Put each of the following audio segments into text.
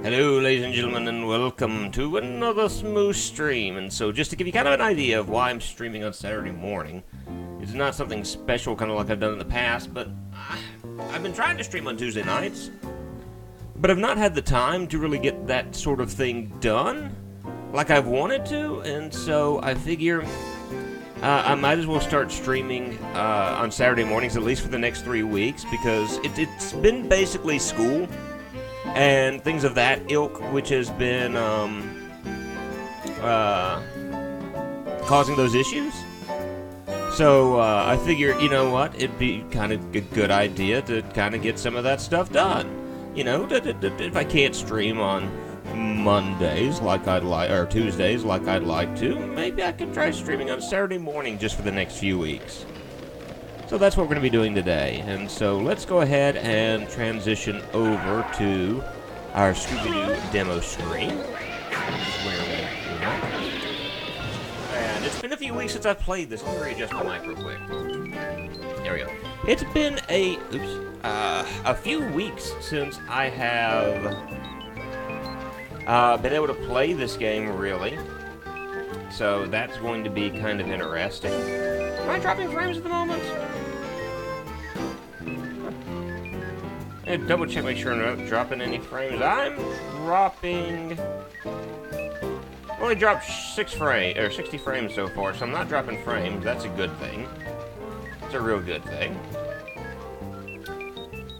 Hello, ladies and gentlemen, and welcome to another smooth stream. And so, just to give you kind of an idea of why I'm streaming on Saturday morning, it's not something special, kind of like I've done in the past, but I've been trying to stream on Tuesday nights, but I've not had the time to really get that sort of thing done like I've wanted to, and so I figure I might as well start streaming on Saturday mornings, at least for the next 3 weeks, because it's been basically school and things of that ilk, which has been causing those issues. So I figure, you know what, it'd be kind of a good idea to kind of get some of that stuff done. You know, if I can't stream on Mondays like I'd like, or Tuesdays like I'd like to, maybe I can try streaming on Saturday morning just for the next few weeks. So that's what we're going to be doing today. And so let's go ahead and transition over to our Scooby-Doo demo screen. And it's been a few weeks since I've played this. Let me readjust my mic real quick. There we go. It's been a few weeks since I have been able to play this game, really. So that's going to be kind of interesting. Am I dropping frames at the moment? Double check, make sure I'm not dropping any frames. I'm dropping... I've only dropped 60 frames so far, so I'm not dropping frames. That's a good thing. It's a real good thing.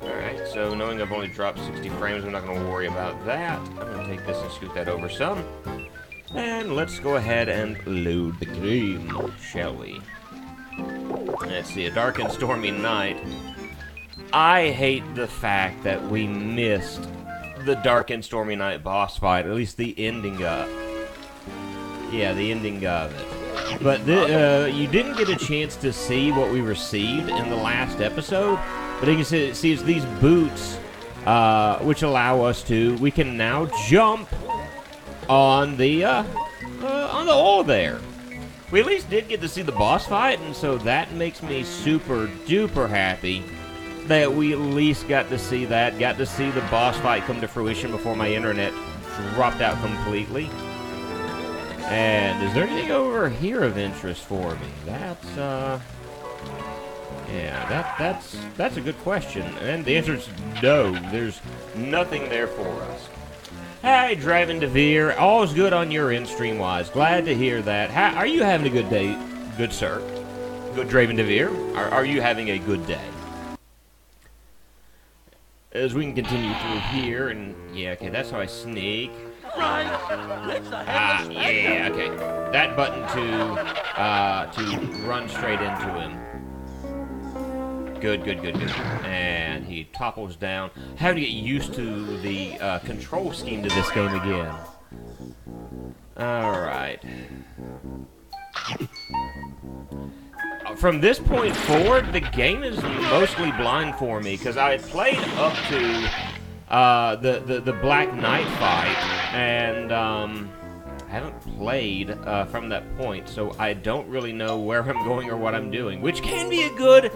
Alright, so knowing I've only dropped 60 frames, I'm not going to worry about that. I'm going to take this and scoot that over some. And let's go ahead and load the game, shall we? Let's see, a dark and stormy night. I hate the fact that we missed the dark and stormy night boss fight, at least the ending of it. Yeah, the ending of it. But you didn't get a chance to see what we received in the last episode. But you can see it's these boots, which allow us to, we can now jump on the hole there. We at least did get to see the boss fight, and so that makes me super duper happy that we at least got to see that, got to see the boss fight come to fruition before my internet dropped out completely. And is there anything over here of interest for me? That's, yeah, that's a good question. And the answer is no, there's nothing there for us. Hey, Driving DeVere, all's good on your end stream-wise. Glad to hear that. How, are you having a good day, good sir? Good Draven DeVere? Are you having a good day? As we can continue through here, and yeah, okay, that's how I sneak. Right. Yeah, okay. That button to run straight into him. Good. And he topples down. Having to get used to the control scheme to this game again. Alright. From this point forward, the game is mostly blind for me, because I had played up to the Black Knight fight, and I haven't played from that point, so I don't really know where I'm going or what I'm doing, which can be a good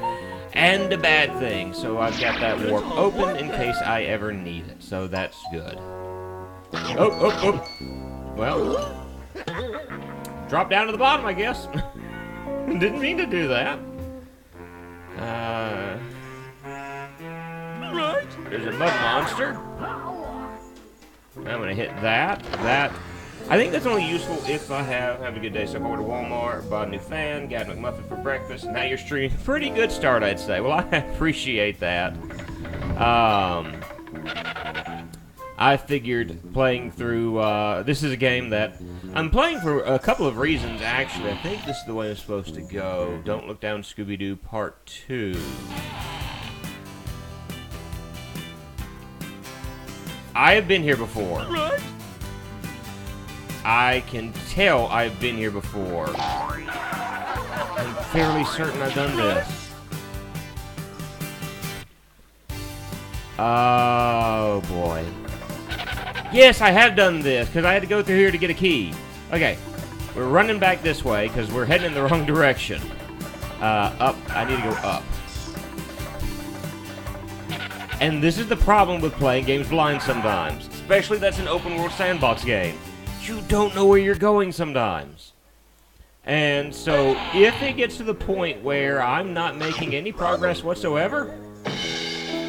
and a bad thing. So I've got that warp open in case I ever need it, so that's good. Oh. Well, drop down to the bottom, I guess. Didn't mean to do that. Right. There's a mud monster. I'm gonna hit that. I think that's only useful if I have a good day. So I'm over to Walmart, bought a new fan, got a McMuffin for breakfast. Now you're streaming. Pretty good start, I'd say. Well, I appreciate that. I figured playing through, this is a game that I'm playing for a couple of reasons, actually. I think this is the way I'm supposed to go. Don't Look Down, Scooby-Doo Part 2. I have been here before. Right. I can tell I've been here before. I'm fairly certain I've done this. Oh, boy. Yes, I have done this, because I had to go through here to get a key. Okay, we're running back this way, because we're heading in the wrong direction. Up. I need to go up. And this is the problem with playing games blind sometimes. Especially that's an open world sandbox game. You don't know where you're going sometimes. And so, if it gets to the point where I'm not making any progress whatsoever,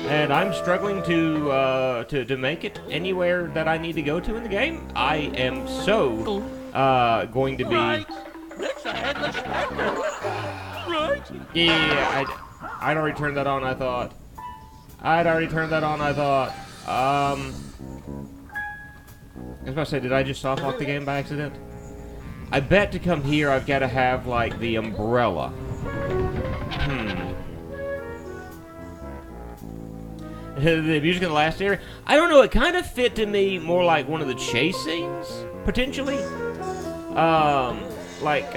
and I'm struggling to make it anywhere that I need to go to in the game, I am so going to be. That's a headless actor. Right? Yeah, I'd already turned that on. I thought. I was about to say, did I just soft lock the game by accident? I bet to come here, I've got to have like the umbrella. The music in the last area, I don't know, it kind of fit to me more like one of the chase scenes, potentially. Like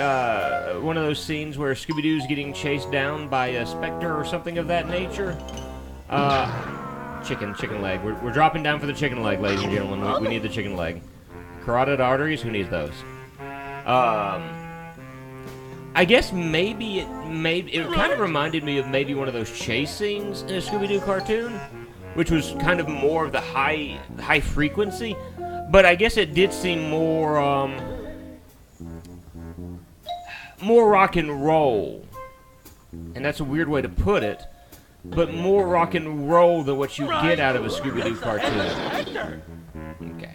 one of those scenes where Scooby-Doo's getting chased down by a specter or something of that nature. Chicken leg. We're dropping down for the chicken leg, ladies and gentlemen. We need the chicken leg. Carotid arteries, who needs those? I guess maybe it kind of reminded me of maybe one of those chase scenes in a Scooby-Doo cartoon, which was kind of more of the high frequency, but I guess it did seem more rock and roll, and that's a weird way to put it, but more rock and roll than what you get out of a Scooby-Doo cartoon. Okay,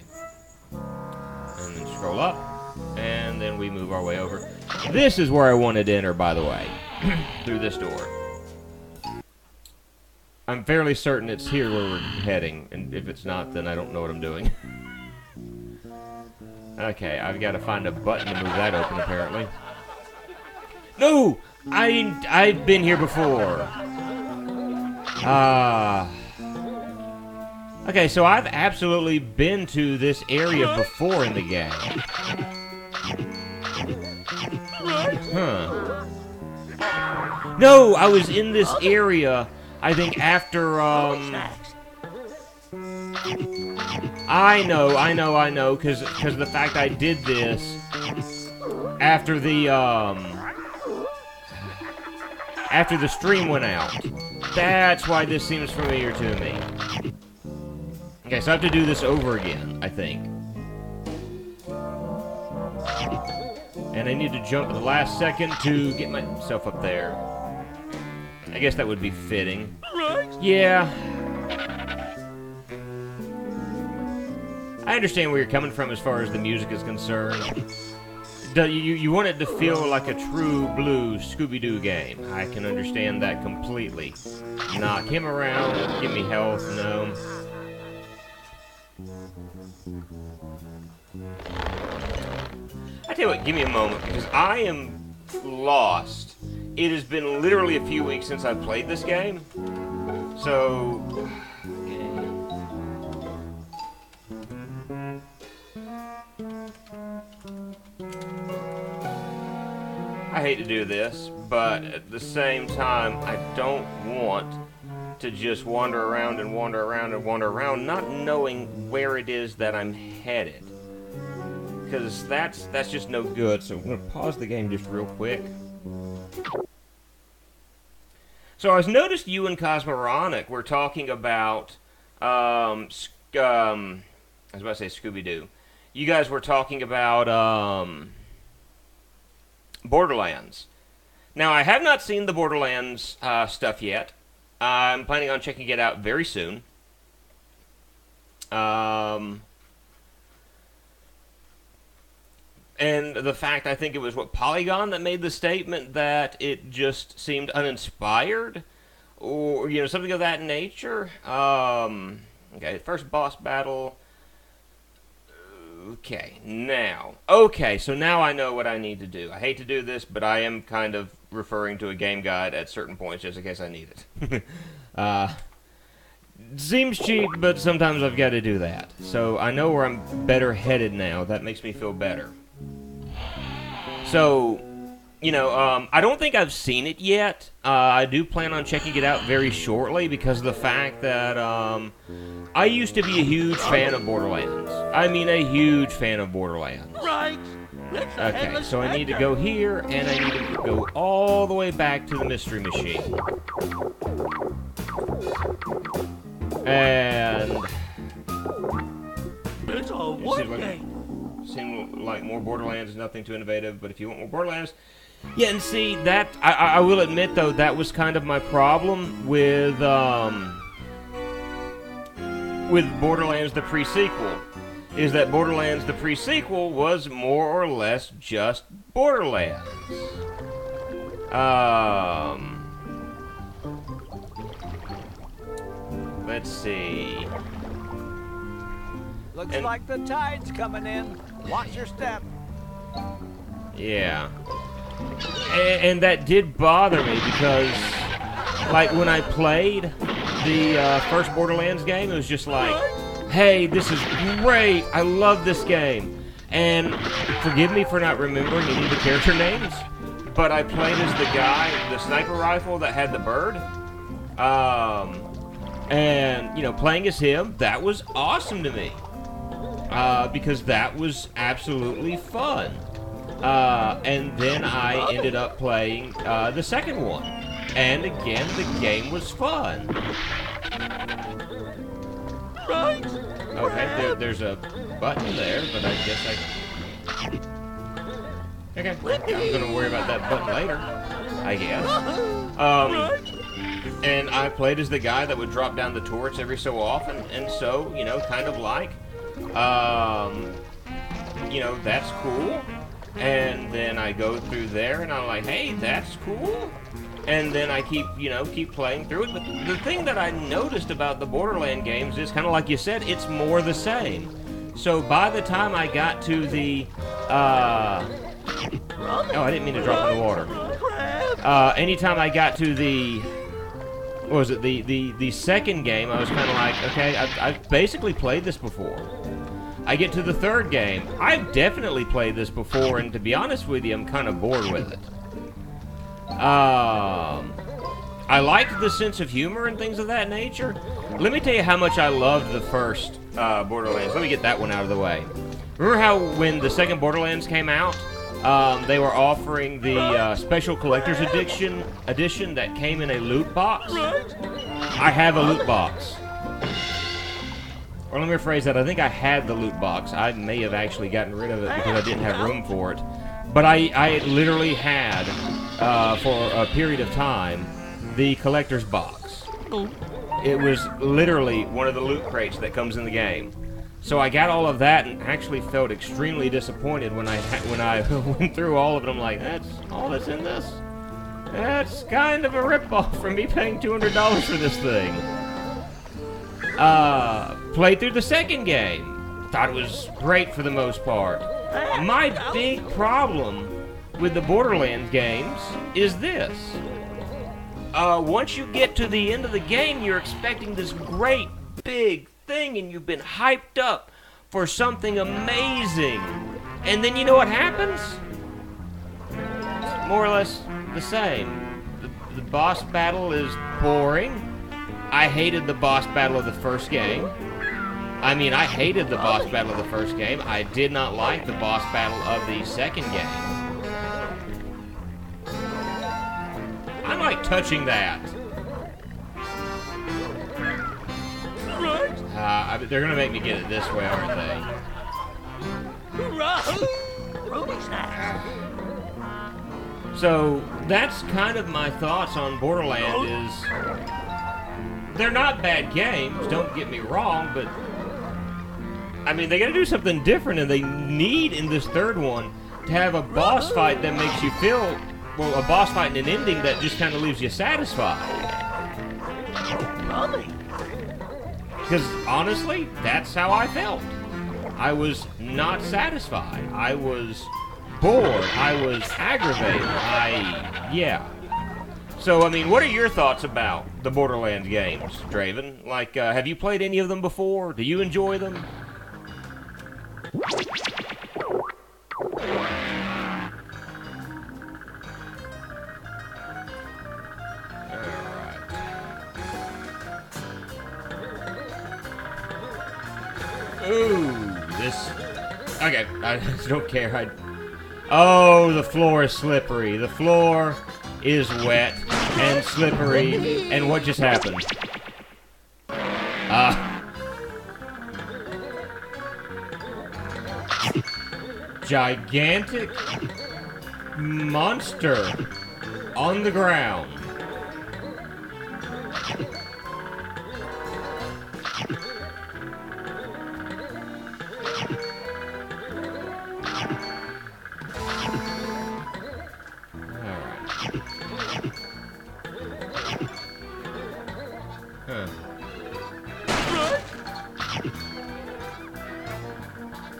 and then scroll up, and then we move our way over. This is where I wanted to enter, by the way, through this door. I'm fairly certain it's here where we're heading, and if it's not, then I don't know what I'm doing. Okay, I've got to find a button to move that open, apparently. No! I've been here before. Okay, so I've absolutely been to this area before in the game. Huh. No, I was in this area, I think, after, I know, because of the fact I did this after the stream went out. That's why this seems familiar to me. Okay, so I have to do this over again, I think. And I need to jump at the last second to get myself up there. I guess that would be fitting. Yeah. I understand where you're coming from as far as the music is concerned. You want it to feel like a true blue Scooby-Doo game. I can understand that completely. Knock him around, give me health, no. I tell you what, give me a moment, because I am lost. It has been literally a few weeks since I've played this game. So... I hate to do this, but at the same time, I don't want to just wander around and wander around and wander around, not knowing where it is that I'm headed. Because that's just no good, so I'm going to pause the game just real quick. So I noticed you and Cosmoronic were talking about, I was about to say Scooby-Doo. You guys were talking about, Borderlands. Now, I have not seen the Borderlands stuff yet. I'm planning on checking it out very soon. And the fact, I think it was, Polygon that made the statement that it just seemed uninspired? Or, you know, something of that nature? Okay, first boss battle... Okay, so now I know what I need to do. I hate to do this, but I am kind of referring to a game guide at certain points just in case I need it. Seems cheap, but sometimes I've got to do that. So I know where I'm better headed now. That makes me feel better. So, you know, I don't think I've seen it yet. I do plan on checking it out very shortly because of the fact that I used to be a huge fan of Borderlands. I mean, a huge fan of Borderlands. Right. Okay, so I need to go here, and I need to go all the way back to the Mystery Machine. And... So what game? Seemed like more Borderlands, nothing too innovative, but if you want more Borderlands... Yeah, and see, that... I will admit, though, that was kind of my problem with Borderlands the pre-sequel. Is that Borderlands the pre-sequel was more or less just Borderlands. Let's see... Looks like the tide's coming in. Watch your step. Yeah. And that did bother me because, like, when I played the first Borderlands game, it was just like, hey, this is great. I love this game. And forgive me for not remembering any of the character names, but I played as the guy, the sniper rifle that had the bird. And, you know, playing as him, that was awesome to me. Because that was absolutely fun. And then I ended up playing the second one. And again, the game was fun. Right? Okay, there's a button there, but I guess I... Okay, I'm gonna worry about that button later, I guess. And I played as the guy that would drop down the turrets every so often, and so, you know, kind of like... you know, that's cool. And then I go through there and I'm like, hey, that's cool. And then I keep playing through it. But the thing that I noticed about the Borderlands games is kind of like you said, it's more the same. So by the time I got to the, oh, I didn't mean to drop in the water. Anytime I got to the, what was it, the second game, I was kind of like, okay, I've basically played this before. I get to the third game. I've definitely played this before, and to be honest with you, I'm kind of bored with it. I liked the sense of humor and things of that nature. Let me tell you how much I loved the first Borderlands. Let me get that one out of the way. Remember how when the second Borderlands came out, they were offering the special collector's edition that came in a loot box? I have a loot box. Or let me rephrase that, I think I had the loot box. I may have actually gotten rid of it because I didn't have room for it. But I literally had, for a period of time, the collector's box. It was literally one of the loot crates that comes in the game. So I got all of that and actually felt extremely disappointed when I went through all of it. I'm like, that's all that's in this? That's kind of a ripoff from me paying $200 for this thing. Played through the second game. Thought it was great for the most part. My big problem with the Borderlands games is this. Once you get to the end of the game, you're expecting this great big thing and you've been hyped up for something amazing. And then you know what happens? It's more or less the same. The boss battle is boring. I hated the boss battle of the first game. I mean, I hated the boss battle of the first game. I did not like the boss battle of the second game. I like touching that. They're gonna make me get it this way, aren't they? So, that's kind of my thoughts on Borderlands is... They're not bad games, don't get me wrong, but... I mean, they gotta do something different, and they need, in this third one, to have a boss fight that makes you feel... Well, a boss fight and an ending that just kind of leaves you satisfied. Because, honestly, that's how I felt. I was not satisfied. I was bored. I was aggravated. Yeah. So, I mean, what are your thoughts about the Borderlands games, Draven? Like, have you played any of them before? Do you enjoy them? Ooh, this... Okay, I don't care. Oh, the floor is slippery. The floor is wet and slippery. And what just happened? gigantic monster on the ground.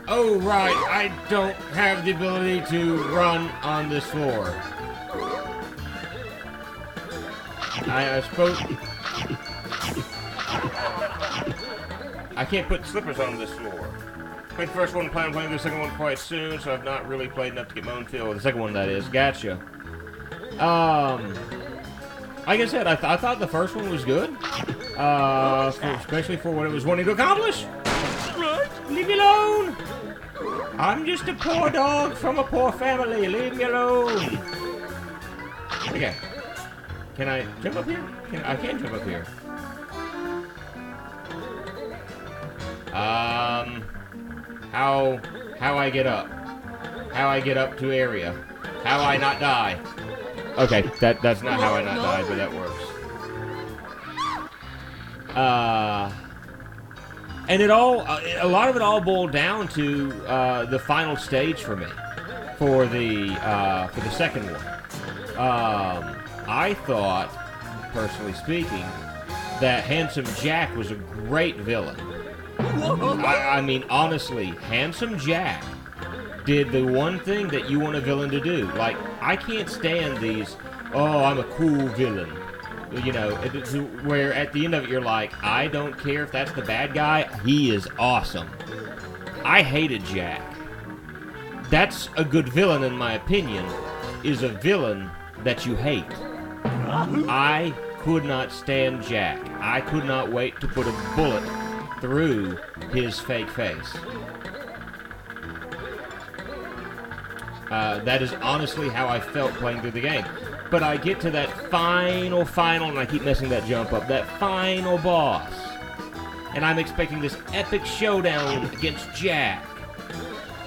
Oh, right, I don't have the ability to run on this floor. I suppose... I can't put slippers on this floor. Played the first one, plan on playing the second one quite soon, so I've not really played enough to get my own feel. The second one, that is. Gotcha. Like I said, I thought the first one was good. Especially for what it was wanting to accomplish. Leave me alone! I'm just a poor dog from a poor family. Leave me alone. Okay. Can I jump up here? I can jump up here. How I get up? How I get up to area? How I not die? Okay, that's not how I not died, but that works. And a lot of it all boiled down to the final stage for me, for the second one. I thought, personally speaking, that Handsome Jack was a great villain. I mean, honestly, Handsome Jack did the one thing that you want a villain to do. Like, I can't stand these, oh, I'm a cool villain. You know, where at the end of it you're like, I don't care if that's the bad guy, he is awesome. I hated Jack. That's a good villain in my opinion, is a villain that you hate. I could not stand Jack. I could not wait to put a bullet through his fake face. That is honestly how I felt playing through the game. But I get to that final, and I keep messing that jump up, that final boss. And I'm expecting this epic showdown against Jack.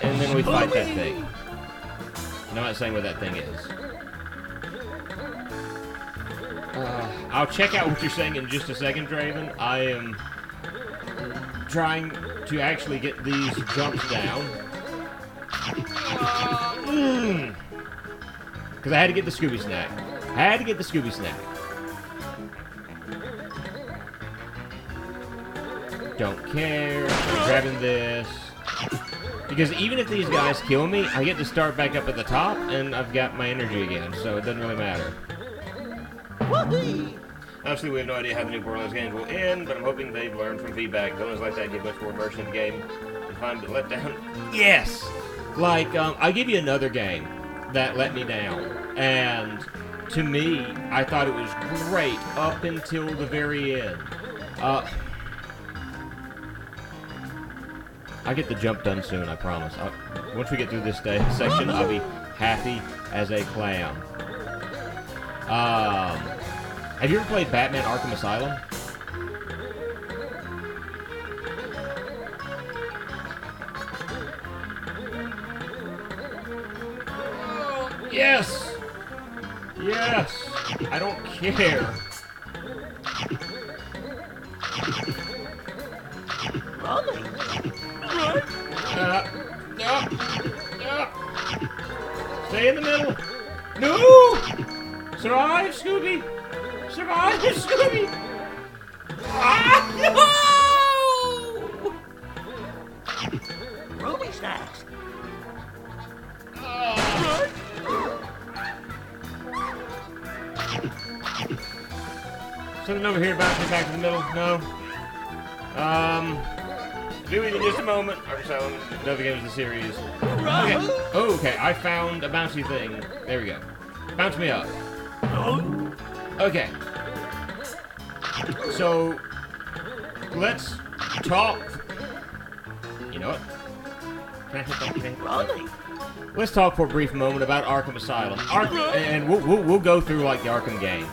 And then we fight that thing. And I'm not saying what that thing is. I'll check out what you're saying in just a second, Draven. I am trying to actually get these jumps down. Because I had to get the Scooby snack. Don't care. I'm grabbing this. Because even if these guys kill me, I get to start back up at the top, and I've got my energy again, so it doesn't really matter. Obviously, we have no idea how the new Borderlands games will end, but I'm hoping they've learned from feedback. Villains like that give much more immersion in the game. And find it let down. Yes! Like, I'll give you another game that let me down. And to me, I thought it was great up until the very end. I'll get the jump done soon, I promise. Once we get through this section, I'll be happy as a clam. Have you ever played Batman Arkham Asylum? Yes! Yes! I don't care. Stay in the middle. No! Survive, Scooby! Survive, Scooby! Ah, no! Ruby snacks. Something over here about me back to the middle? No? Do it in just a moment. Arkham Asylum, another game of the series. Okay. Oh, okay. I found a bouncy thing. There we go. Bounce me up. Okay. So, let's talk. You know what? Can I hit that thing? Let's talk for a brief moment about Arkham Asylum. And we'll go through like the Arkham games.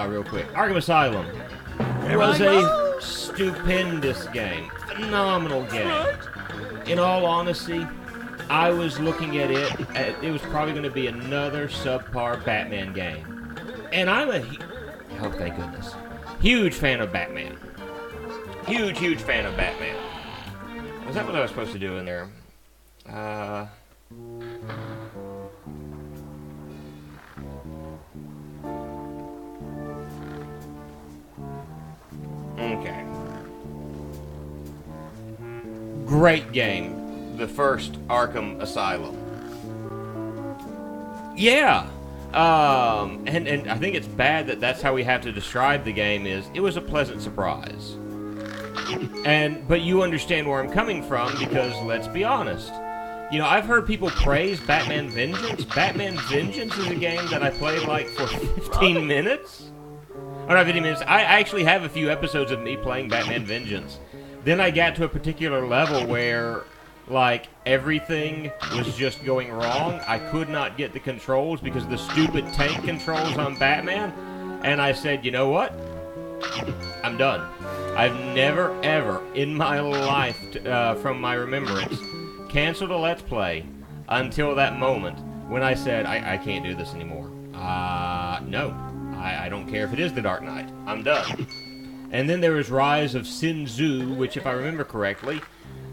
Real quick. Arkham Asylum was a stupendous game. Phenomenal game. In all honesty, I was looking at it, it was probably going to be another subpar Batman game. And I'm oh, thank goodness, huge fan of Batman. Huge fan of Batman. Was that what I was supposed to do in there? Okay. Great game. The first Arkham Asylum. Yeah. And I think it's bad that that's how we have to describe the game is, it was a pleasant surprise. But you understand where I'm coming from because, let's be honest, you know, I've heard people praise Batman Vengeance. Batman Vengeance is a game that I played like for 15 minutes. Or not 15 minutes. I actually have a few episodes of me playing Batman Vengeance. Then I got to a particular level where, like, everything was just going wrong. I could not get the controls because of the stupid tank controls on Batman. And I said, you know what? I'm done. I've never, ever, in my life, from my remembrance, canceled a Let's Play until that moment when I said, I can't do this anymore. No. I don't care if it is the Dark Knight. I'm done. And then there was Rise of Sin Tzu, which, if I remember correctly,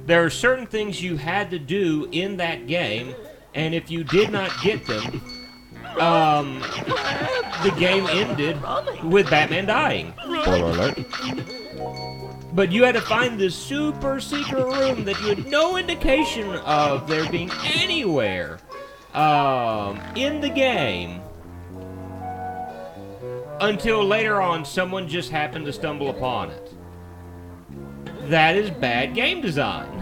there are certain things you had to do in that game, and if you did not get them, the game ended with Batman dying. Spoiler alert. But you had to find this super secret room that you had no indication of there being anywhere in the game until later on someone just happened to stumble upon it. That is bad game design,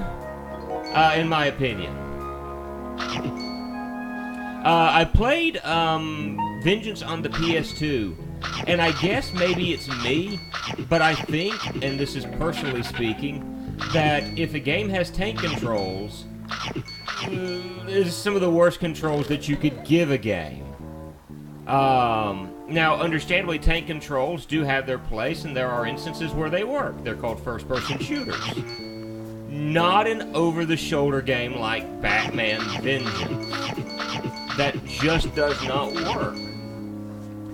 in my opinion. I played Vengeance on the PS2, and I guess maybe it's me, but I think, and this is personally speaking, that if a game has tank controls, it's some of the worst controls that you could give a game. Now, understandably, tank controls do have their place, and there are instances where they work. They're called first-person shooters. Not an over-the-shoulder game like Batman Vengeance. That just does not work.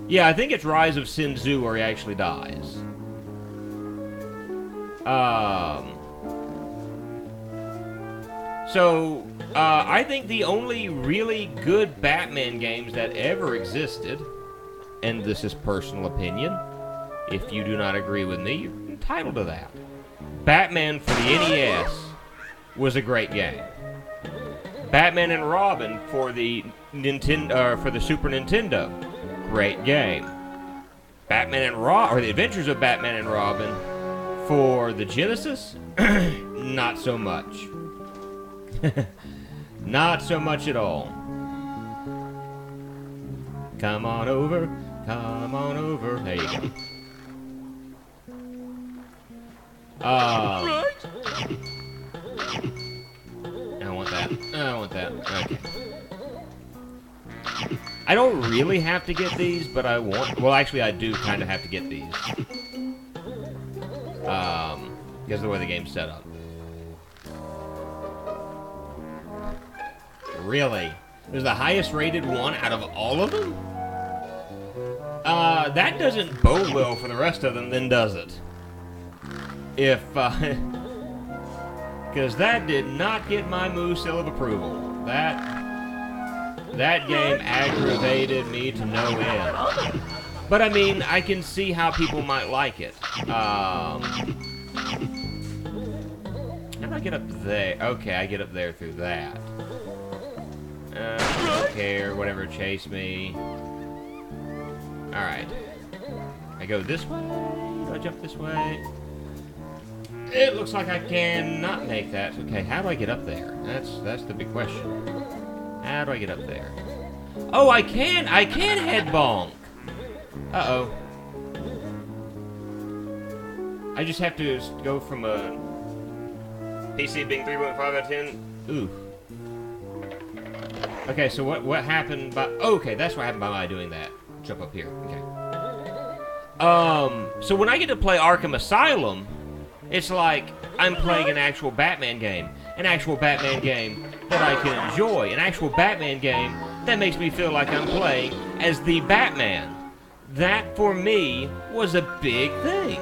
Yeah, I think it's Rise of Sin Tzu where he actually dies. I think the only really good Batman games that ever existed, and this is personal opinion, if you do not agree with me, you're entitled to that. Batman for the NES was a great game. Batman and Robin for the Super Nintendo, great game. Batman and or the Adventures of Batman and Robin for the Genesis, not so much. Not so much at all. Come on over, come on over. There you go. I want that. I want that. Okay. I don't really have to get these, but I want... Well, actually, I do kind of have to get these. Because of the way the game's set up. Really? It was the highest rated one out of all of them? That doesn't bode well for the rest of them, then does it? If, because that did not get my moo seal of approval. That game aggravated me to no end. But, I mean, I can see how people might like it. How do I get up there? Okay, I get up there through that. I don't care, whatever, chase me. Alright. I go this way? Do I jump this way? It looks like I cannot make that. Okay, how do I get up there? That's the big question. How do I get up there? Oh, I can head bonk! Uh-oh. I just have to go from a PC being 3.5 out of 10. Ooh. Okay, so what happened by... Okay, that's what happened by my doing that. Jump up here. Okay. So when I get to play Arkham Asylum, it's like I'm playing an actual Batman game. an actual Batman game that I can enjoy, an actual Batman game that makes me feel like I'm playing as the Batman. That, for me, was a big thing.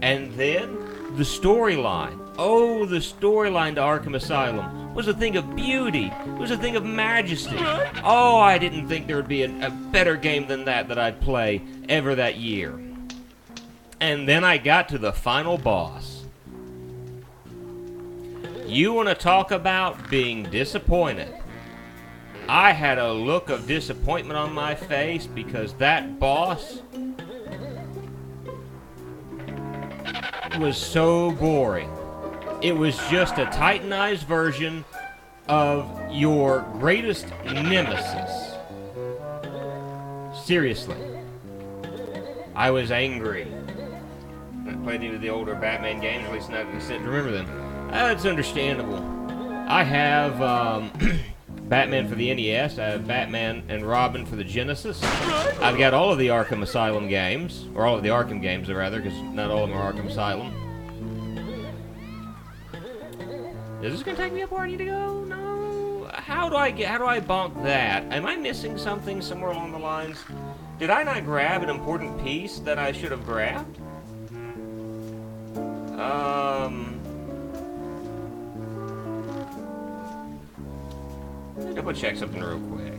And then, the storyline. Oh, the storyline to Arkham Asylum was a thing of beauty. It was a thing of majesty. Oh, I didn't think there would be a better game than that I'd play ever that year. And then I got to the final boss. You want to talk about being disappointed? I had a look of disappointment on my face because that boss was so boring. It was just a titanized version of your greatest nemesis. Seriously. I was angry. I played any of the older Batman games, at least not to the extent to remember them. That's understandable. I have Batman for the NES. I have Batman and Robin for the Genesis. I've got all of the Arkham Asylum games, or all of the Arkham games, rather, because not all of them are Arkham Asylum. Is this gonna take me up where I need to go? No. How do I bonk that? Am I missing something somewhere along the lines? Did I not grab an important piece that I should have grabbed? Let me double check something real quick.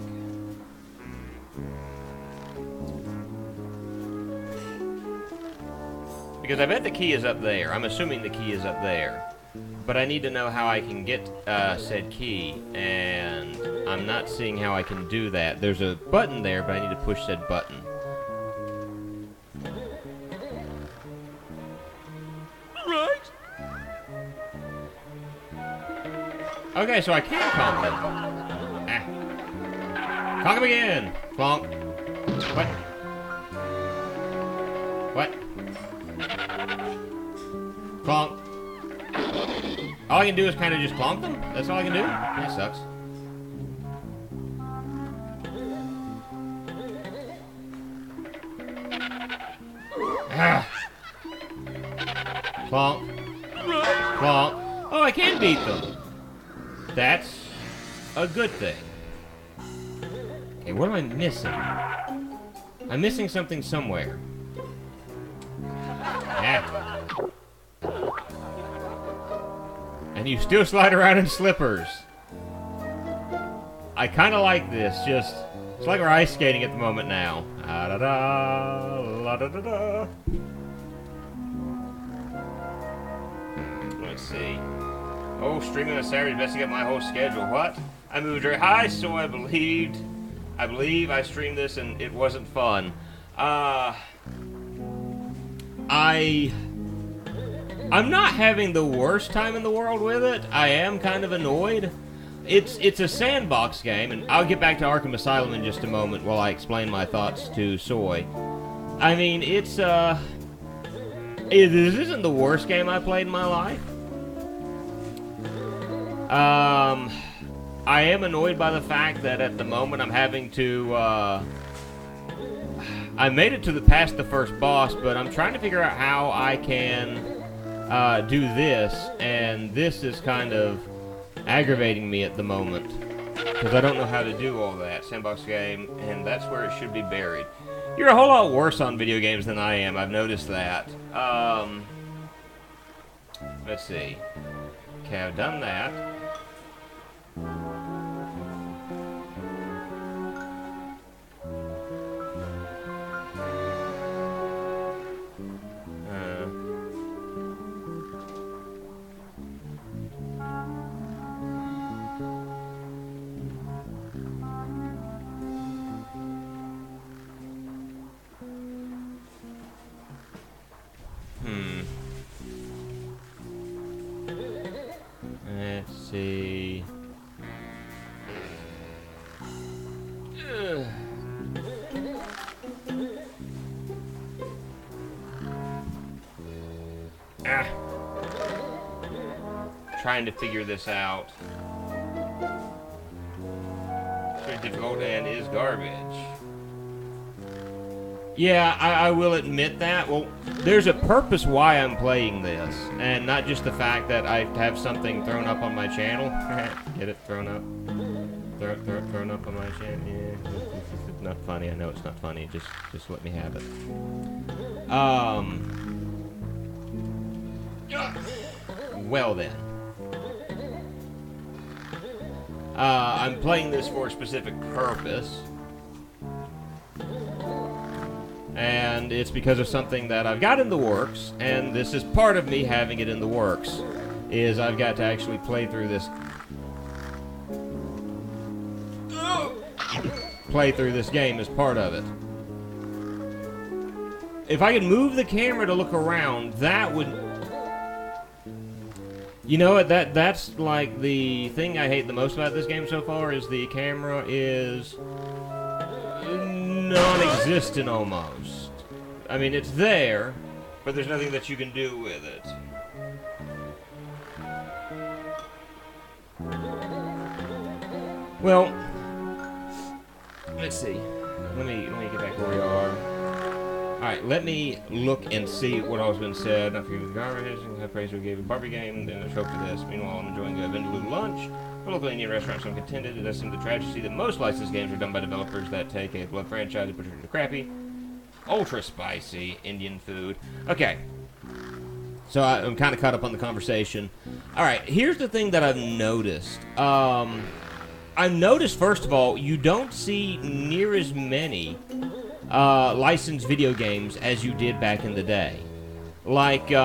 Because I bet the key is up there. I'm assuming the key is up there. But I need to know how I can get said key, and I'm not seeing how I can do that. There's a button there, but I need to push said button. Right. Okay, so I can conk them. Ah. Conk them again! Clonk. What? What? Clonk. All I can do is kind of just clonk them? That's all I can do? That sucks. Ah. Clonk. Clonk. Oh, I can beat them. That's a good thing. Okay, what am I missing? I'm missing something somewhere. Yeah. And you still slide around in slippers. I kind of like this. Just, it's like we're ice skating at the moment now. Da da da, la da da da. Let's see. Oh, streaming on Saturday is messing up my whole schedule. What? I moved very high, so I believe I streamed this and it wasn't fun. I'm not having the worst time in the world with it. I am kind of annoyed. It's a sandbox game, and I'll get back to Arkham Asylum in just a moment while I explain my thoughts to Soy. I mean, this isn't the worst game I played in my life. I am annoyed by the fact that at the moment I'm having to, I made it to past the first boss, but I'm trying to figure out how I can do this, and this is kind of aggravating me at the moment because I don't know how to do all that. Sandbox game, and that's where it should be buried. You're a whole lot worse on video games than I am. I've noticed that. Let's see. Okay, I've done that. Let's see. Trying to figure this out. It's very difficult and is garbage. Yeah, I will admit that. Well, there's a purpose why I'm playing this, and not just the fact that I have something thrown up on my channel. Get it? Thrown up? Thrown up on my channel? Yeah, it's not funny. I know it's not funny. Just let me have it. Well then. I'm playing this for a specific purpose. And it's because of something that I've got in the works, and this is part of me having it in the works, is I've got to actually play through this game as part of it. If I could move the camera to look around, that would... You know what, that's like the thing I hate the most about this game so far, is the camera is non-existent almost. I mean, it's there, but there's nothing that you can do with it. Well, let's see. Let me get back where we are. Alright, let me look and see what all's been said. Not forgetting garbage, high praise we gave a Barbie game, then a show for this. Meanwhile, I'm enjoying a Vindaloo lunch. A local Indian restaurant, so I'm contented. It does seem the tragedy that most licensed games are done by developers that take a blood franchise and put it into crappy, ultra spicy Indian food. Okay. So I'm kind of caught up on the conversation. Alright, here's the thing that I've noticed. I've noticed, first of all, you don't see near as many licensed video games as you did back in the day. Like, you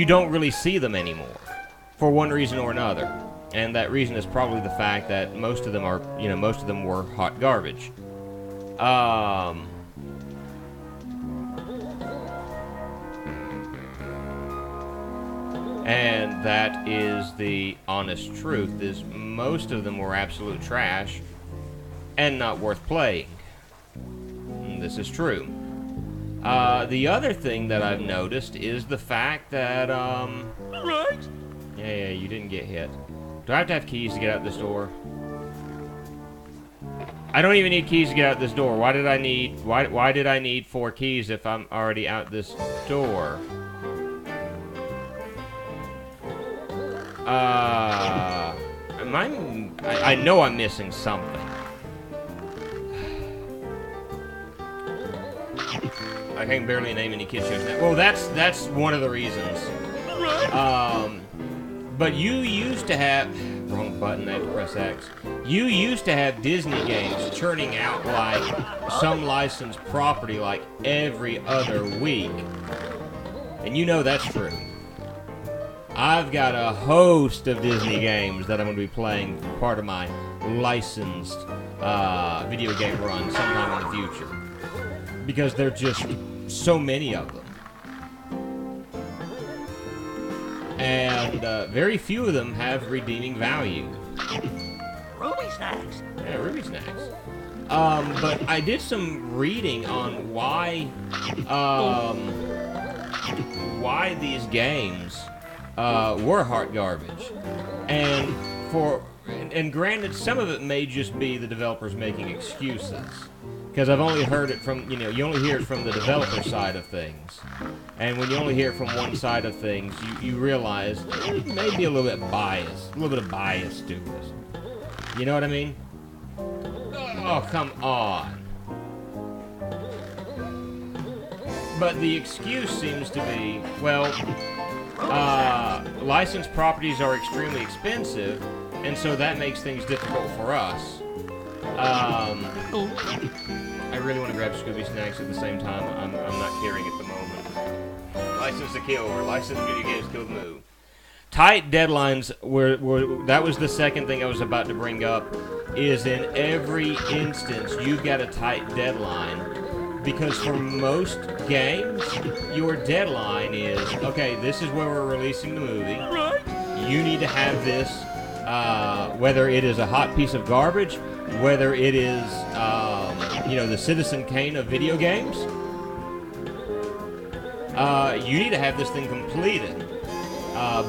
don't really see them anymore, for one reason or another. And that reason is probably the fact that most of them are, most of them were hot garbage. And that is the honest truth, is most of them were absolute trash and not worth playing. This is true. The other thing that I've noticed is the fact that, Right? Yeah, you didn't get hit. Do I have to have keys to get out this door? I don't even need keys to get out this door. Why did I need 4 keys if I'm already out this door? I know I'm missing something. I can barely name any kid shows now. Well, that's one of the reasons. But you used to have... Wrong button, I had to press X. You used to have Disney games churning out, like, some licensed property, like, every other week. And you know that's true. I've got a host of Disney games that I'm going to be playing part of my licensed video game run sometime in the future. Because there are just so many of them. And very few of them have redeeming value. Ruby snacks. Yeah, Ruby snacks. But I did some reading on why these games were hot garbage. And granted, some of it may just be the developers making excuses. Because I've only heard it from, you only hear it from the developer side of things. And when you only hear it from one side of things, you realize it may be a little bit biased. A little bit of bias to this. You know what I mean? Oh, come on. But the excuse seems to be, well, licensed properties are extremely expensive, and so that makes things difficult for us. I really want to grab Scooby snacks at the same time. I'm not caring at the moment. License to Kill, or Licensed Video Games Kill Moo. Tight deadlines that was the second thing I was about to bring up, is in every instance you've got a tight deadline, because for most games your deadline is, okay, this is where we're releasing the movie. You need to have this, whether it is a hot piece of garbage, whether it is the Citizen Kane of video games, you need to have this thing completed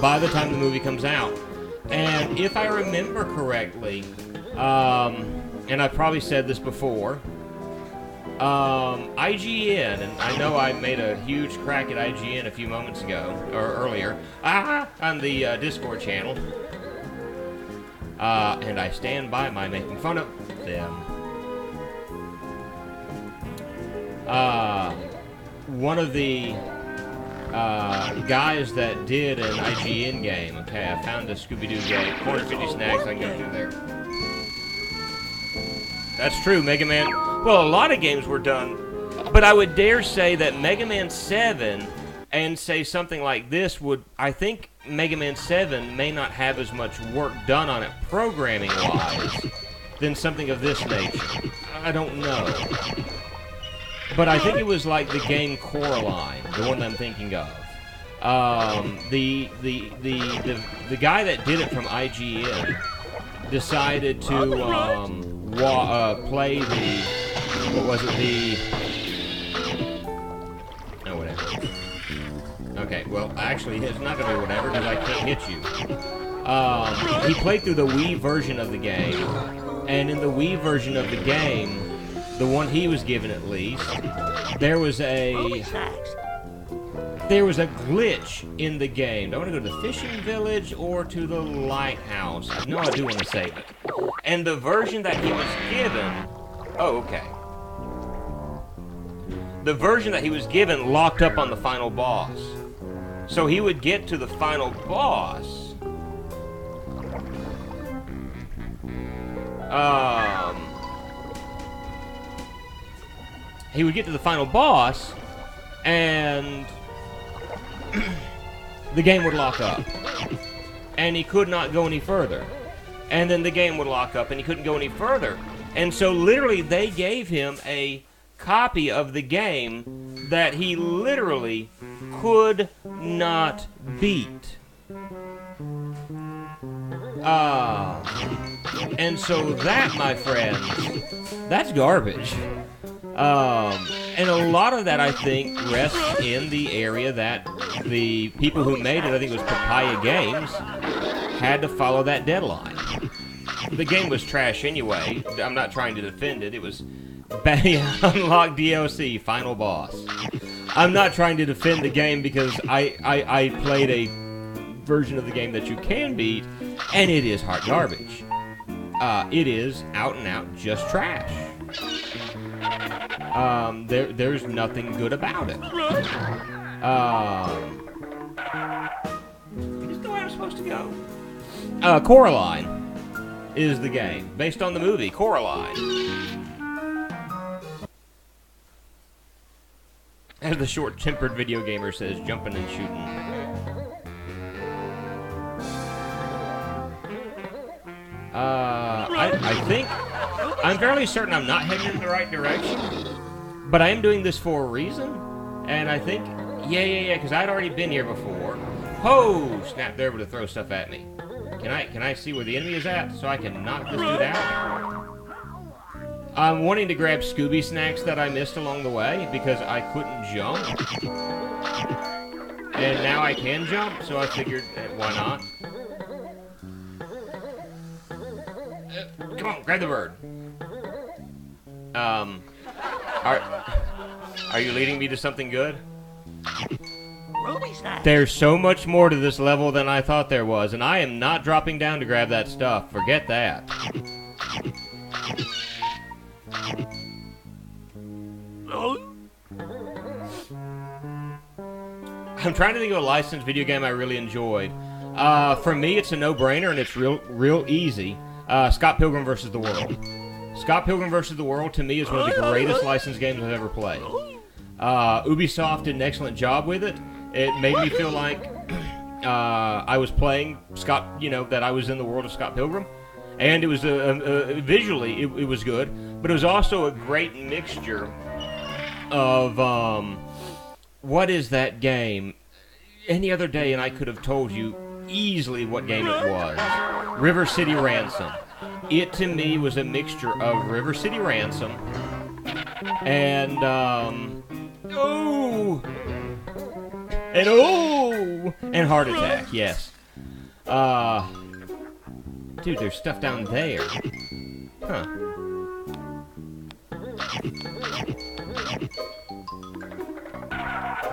by the time the movie comes out. And if I remember correctly, and I've probably said this before, IGN, and I know I made a huge crack at IGN a few moments ago, or earlier, on the Discord channel. And I stand by my making fun of them. One of the guys that did an IGN game. Okay, I found a Scooby-Doo game. Corner 50 snacks, I can go through there. That's true, Mega Man. Well, a lot of games were done, but I would dare say that Mega Man 7 and say something like this would, I think Mega Man 7 may not have as much work done on it programming-wise than something of this nature. I don't know. But I think it was like the game Coraline, the one that I'm thinking of. The guy that did it from IGN decided to play the, what was it, oh, whatever. Okay, well, actually, it's not going to be whatever, because I can't hit you. He played through the Wii version of the game, and in the Wii version of the game, the one he was given at least, there was a glitch in the game. Do I want to go to the fishing village or to the lighthouse? No, I do want to save it. And the version that he was given... Oh, okay. The version that he was given locked up on the final boss. So he would get to the final boss... he would get to the final boss, and the game would lock up. And he could not go any further. And then the game would lock up, and he couldn't go any further. And so literally they gave him a copy of the game that he literally could not beat. And so that, my friends, that's garbage. And a lot of that, I think, rests in the area that the people who made it, I think it was Papaya Games, had to follow that deadline. The game was trash anyway. I'm not trying to defend it. It was unlock DLC, final boss. I'm not trying to defend the game because I played a version of the game that you can beat, and it is hot garbage. It is out and out just trash. There's nothing good about it. Is the way I'm supposed to go? Coraline is the game, based on the movie Coraline. As the short-tempered video gamer says, jumping and shooting. I think, I'm fairly certain I'm not heading in the right direction, but I am doing this for a reason, and I think, yeah, because I'd already been here before. Oh, snap, they're able to throw stuff at me. Can I see where the enemy is at, so I can knock this dude out? I'm wanting to grab Scooby snacks that I missed along the way, because I couldn't jump. And now I can jump, so I figured, why not? Come on, grab the bird. Are you leading me to something good? There's so much more to this level than I thought there was, and I am not dropping down to grab that stuff. Forget that. I'm trying to think of a licensed video game I really enjoyed. For me, it's a no-brainer, and it's real easy. Scott Pilgrim vs. the World. Scott Pilgrim vs. the World, to me, is one of the greatest licensed games I've ever played. Ubisoft did an excellent job with it. It made me feel like I was playing Scott, that I was in the world of Scott Pilgrim. And it was, visually, it was good. But it was also a great mixture of, what is that game? Any other day, and I could have told you easily what game it was. River City Ransom. It, to me, was a mixture of River City Ransom and, and Heart Attack, yes. Dude, there's stuff down there. Huh.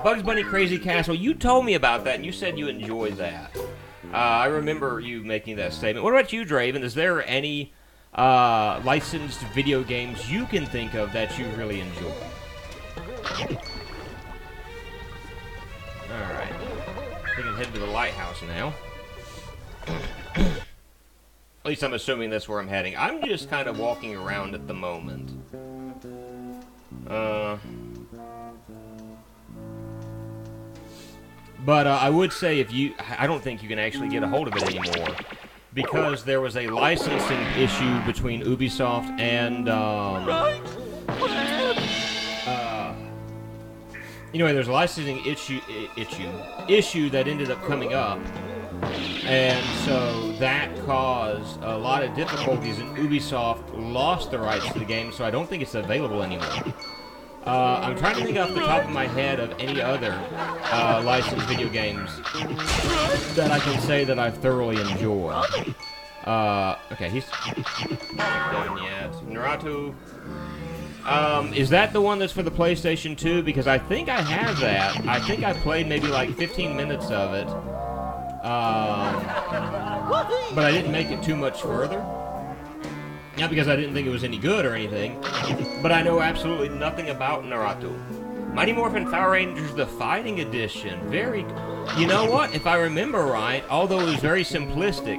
Bugs Bunny Crazy Castle. You told me about that, and you said you enjoyed that. I remember you making that statement. What about you, Draven? Is there any licensed video games you can think of that you really enjoy? Alright. We can head to the lighthouse now. At least I'm assuming that's where I'm heading. I'm just kind of walking around at the moment. But I would say I don't think you can actually get a hold of it anymore. Because there was a licensing issue between Ubisoft and, anyway, there's a licensing issue that ended up coming up. And so that caused a lot of difficulties, and Ubisoft lost the rights to the game, so I don't think it's available anymore. I'm trying to think off the top of my head of any other licensed video games that I can say that I've thoroughly enjoyed. Okay, he's not done yet. Naruto. Is that the one that's for the PlayStation 2? Because I think I have that. I think I played maybe like 15 minutes of it. But I didn't make it too much further. Not because I didn't think it was any good or anything, but I know absolutely nothing about Naruto. Mighty Morphin Power Rangers The Fighting Edition. You know what? If I remember right, although it was very simplistic,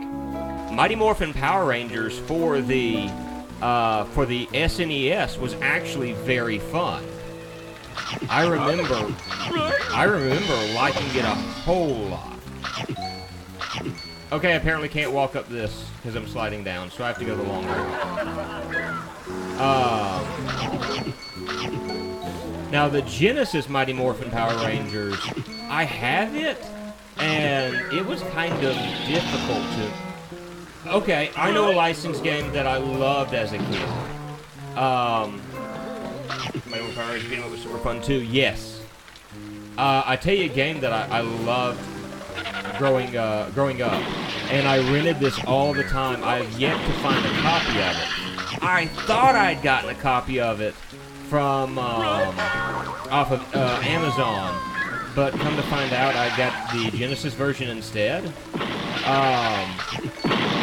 Mighty Morphin Power Rangers for the SNES was actually very fun. I remember liking it a whole lot. Okay, I apparently can't walk up this because I'm sliding down, so I have to go the long route. Now, the Genesis Mighty Morphin Power Rangers, I have it, and it was kind of difficult to... Okay, I know a licensed game that I loved as a kid. Mighty Morphin Power Rangers beat 'em up was super fun, too. Yes. I tell you a game that I loved growing up, and I rented this all the time. I have yet to find a copy of it. I thought I'd gotten a copy of it from off of Amazon, but come to find out, I got the Genesis version instead.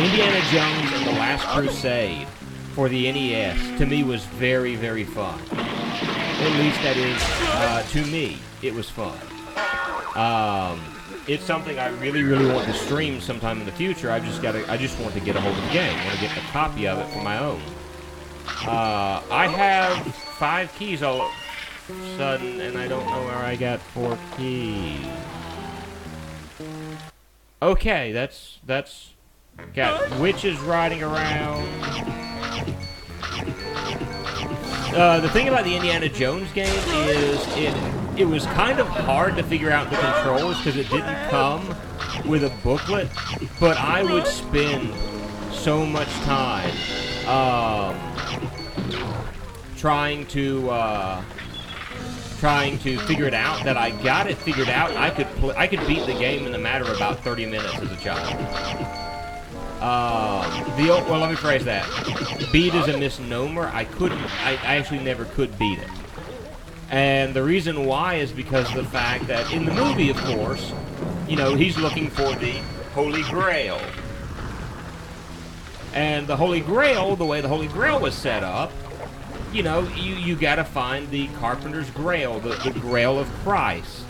Indiana Jones and the Last Crusade for the NES to me was very, very fun. At least that is to me, it was fun. It's something I really, really want to stream sometime in the future. I just want to get a hold of the game. I want to get a copy of it for my own. I have 5 keys all of a sudden, and I don't know where I got 4 keys. Okay, that's got witches riding around. The thing about the Indiana Jones game is it was kind of hard to figure out the controls because it didn't come with a booklet, but I would spend so much time trying to figure it out that I got it figured out. I could beat the game in a matter of about 30 minutes as a child. Well, let me phrase that. Beat is a misnomer. I actually never could beat it. And the reason why is because of the fact that in the movie, of course, you know, he's looking for the Holy Grail. And the Holy Grail, the way the Holy Grail was set up, you know, you gotta find the Carpenter's Grail, the Grail of Christ.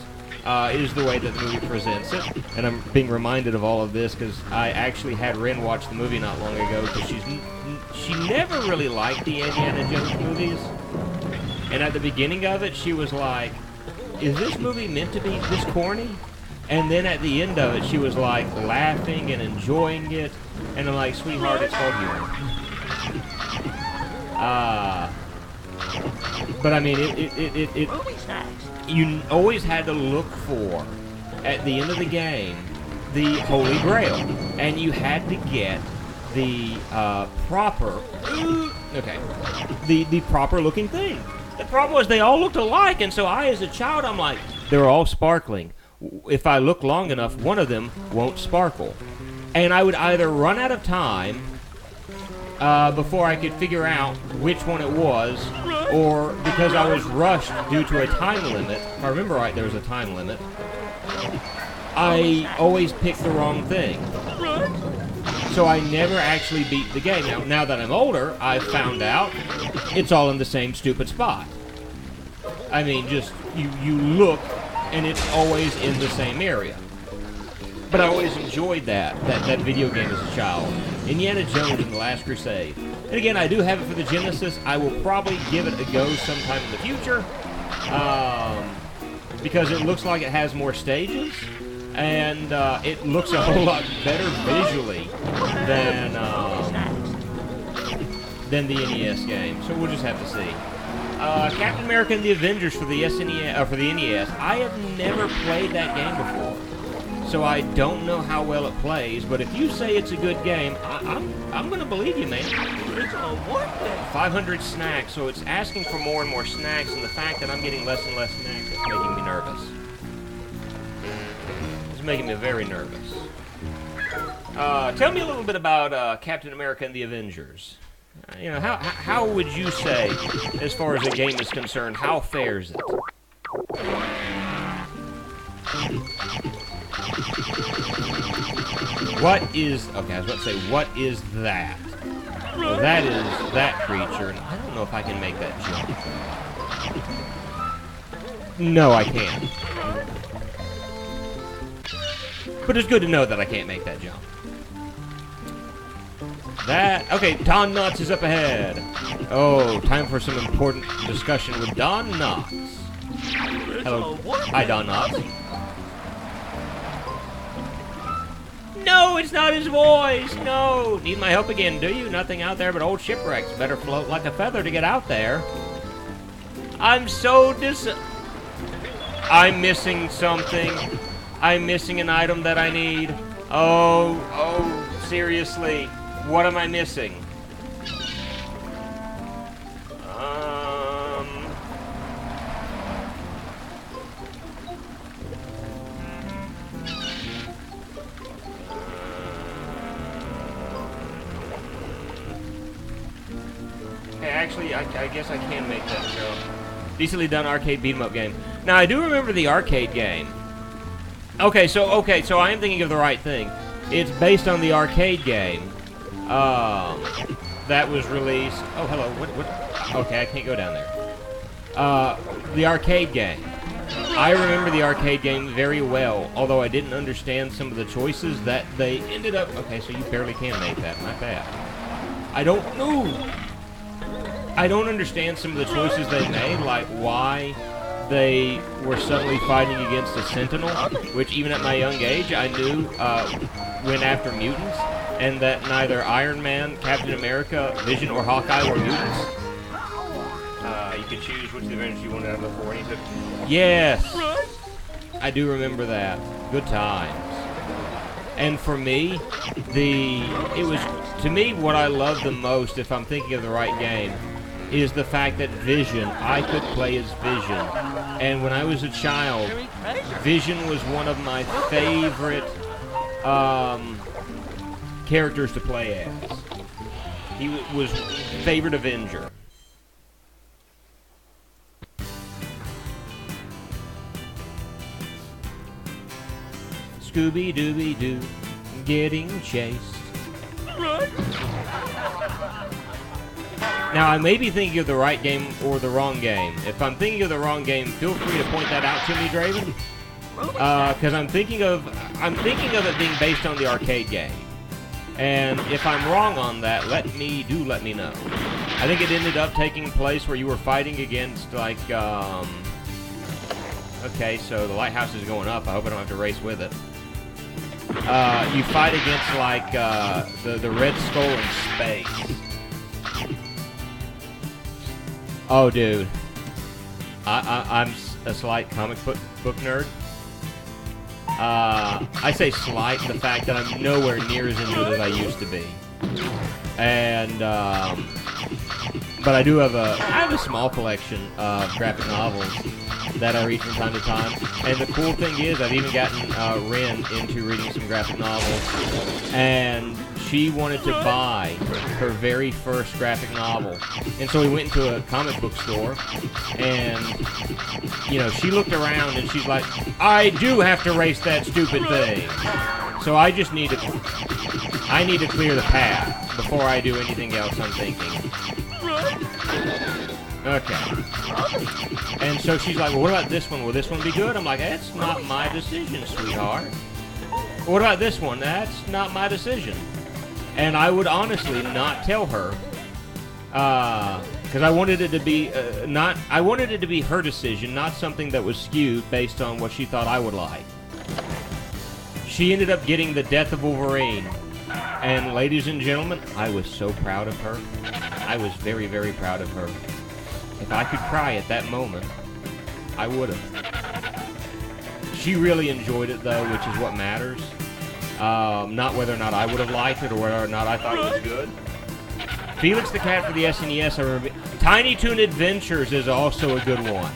Is the way that the movie presents it. And I'm being reminded of all of this because I actually had Ren watch the movie not long ago because she never really liked the Indiana Jones movies. And at the beginning of it, she was like, is this movie meant to be this corny? And then at the end of it, she was like laughing and enjoying it. And I'm like, sweetheart, it's called humor. But I mean, you always had to look for, at the end of the game, the Holy Grail. And you had to get the proper looking thing. The problem was they all looked alike, and so as a child, I'm like, they're all sparkling. If I look long enough, one of them won't sparkle. And I would either run out of time, before I could figure out which one it was, or because I was rushed due to a time limit. If I remember right, there was a time limit. I always picked the wrong thing. So I never actually beat the game. Now that I'm older, I've found out it's all in the same stupid spot. I mean, just, you look, and it's always in the same area. But I always enjoyed that video game as a child. Indiana Jones and the Last Crusade. And again, I do have it for the Genesis. I will probably give it a go sometime in the future. Because it looks like it has more stages. And it looks a whole lot better visually than the NES game. So we'll just have to see. Captain America and the Avengers for the NES. I have never played that game before, so I don't know how well it plays. But if you say it's a good game, I'm gonna believe you, man. It's a what day? 500 snacks, so it's asking for more and more snacks, and the fact that I'm getting less and less snacks is making me nervous. It's making me very nervous. Tell me a little bit about Captain America and the Avengers. You know, how would you say, as far as the game is concerned, how fares it? What is... Okay, I was about to say, what is that? Well, that is that creature, and I don't know if I can make that jump. No, I can't. But it's good to know that I can't make that jump. Okay, Don Knotts is up ahead. Oh, time for some important discussion with Don Knotts. Hello. Hi, Don Knotts. No, it's not his voice. No. Need my help again, do you? Nothing out there but old shipwrecks. Better float like a feather to get out there. I'm so I'm missing something. I'm missing an item that I need. Oh, seriously. What am I missing? Okay, actually, I guess I can make that jump. Decently done arcade beat-em-up game. Now, I do remember the arcade game. Okay, so I am thinking of the right thing. It's based on the arcade game. That was released... Oh, hello. What? Okay, I can't go down there. The arcade game. I remember the arcade game very well, although I didn't understand some of the choices that they ended up... Okay, so you barely can make that. Not bad. I don't know. I don't understand some of the choices they made, like why they were suddenly fighting against a Sentinel, which even at my young age I knew went after mutants, and that neither Iron Man, Captain America, Vision, or Hawkeye were mutants. You could choose which of the Avengers you wanted out of the four, and he said, yes! I do remember that. Good times. And for me, to me, what I love the most, if I'm thinking of the right game, is the fact that Vision, I could play as Vision. And when I was a child, Vision was one of my favorite characters to play as. He was favorite Avenger. Scooby-Dooby-Doo, getting chased. Now, I may be thinking of the right game or the wrong game. If I'm thinking of the wrong game, feel free to point that out to me, Draven. Because I'm thinking of it being based on the arcade game. And if I'm wrong on that, let me know. I think it ended up taking place where you were fighting against, like, okay, so the lighthouse is going up. I hope I don't have to race with it. You fight against, like, the Red Skull in space. Oh, dude. I'm a slight comic book nerd. I say slight, the fact that I'm nowhere near as into it as I used to be. And, but I do have a small collection of graphic novels that I read from time to time. And the cool thing is, I've even gotten Ren into reading some graphic novels. And she wanted to buy her very first graphic novel. And so we went into a comic book store, and, you know, she looked around and she's like, I do have to race that stupid thing. So I just need to, I need to clear the path before I do anything else, I'm thinking. Okay. And so she's like, well, what about this one? Will this one be good? I'm like, that's not my decision, sweetheart. What about this one? That's not my decision. And I would honestly not tell her, because I wanted it to be I wanted it to be her decision, not something that was skewed based on what she thought I would like. She ended up getting The Death of Wolverine, and ladies and gentlemen, I was so proud of her. I was very, very proud of her. If I could cry at that moment, I would have. She really enjoyed it, though, which is what matters. Not whether or not I would have liked it or whether or not I thought it was good. Felix the Cat for the SNES, I remember. Tiny Toon Adventures is also a good one.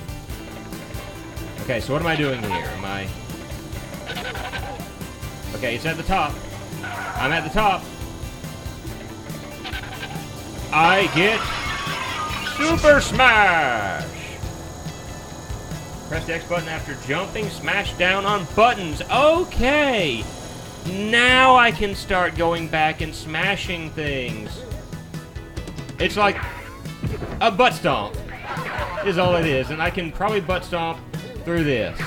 Okay, so what am I doing here? Am I... Okay, it's at the top. I'm at the top. I get Super Smash! Press the X button after jumping, smash down on buttons. Okay! Now I can start going back and smashing things. It's like a butt stomp is all it is, and I can probably butt stomp through this.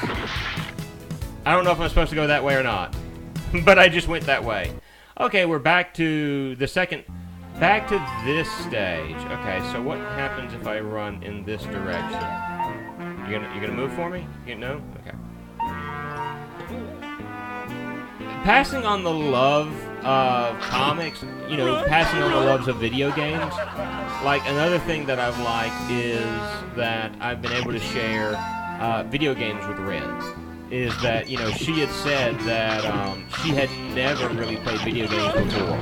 I don't know if I'm supposed to go that way or not, but I just went that way. Okay, we're back to the second, back to this stage. Okay, so what happens if I run in this direction? You're gonna move for me? No? Okay. Passing on the love of comics, you know, passing on the loves of video games. Like, another thing that I've liked is that I've been able to share video games with Red. Is that, you know, she had said that she had never really played video games before.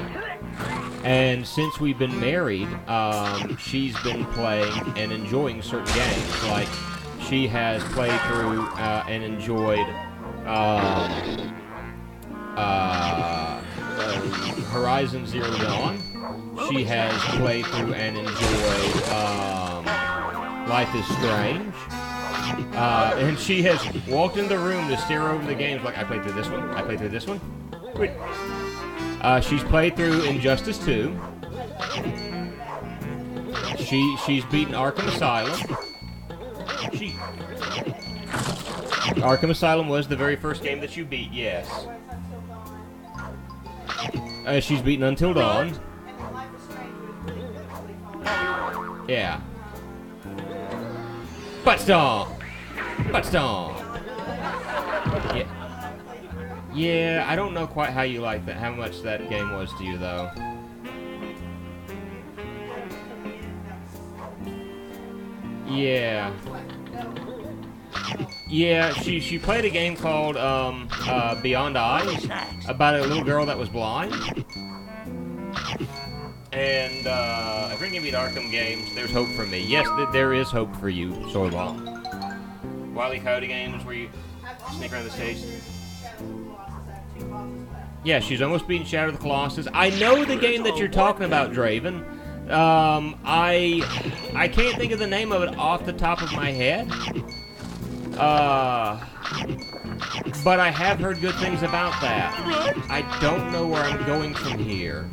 And since we've been married, she's been playing and enjoying certain games. Like, she has played through and enjoyed Horizon Zero Dawn. She has played through and enjoyed Life is Strange. And she has walked in the room to stare over the games like, I played through this one, I played through this one. Wait. She's played through Injustice 2. She's beaten Arkham Asylum. Arkham Asylum was the very first game that you beat, yes. She's beaten Until Dawn. Yeah. Butt stomp! Butt stomp! Yeah. Yeah, I don't know quite how you like that, how much that game was to you, though. Yeah. Yeah, she played a game called Beyond Eyes about a little girl that was blind. And if we're gonna beat Arkham games, there's hope for me. Yes, there is hope for you, Sorball. Wile E. Coyote games where you sneak around the stage. Yeah, she's almost beaten Shadow of the Colossus. I know the game that you're talking about, Draven. I can't think of the name of it off the top of my head. But I have heard good things about that. I don't know where I'm going from here.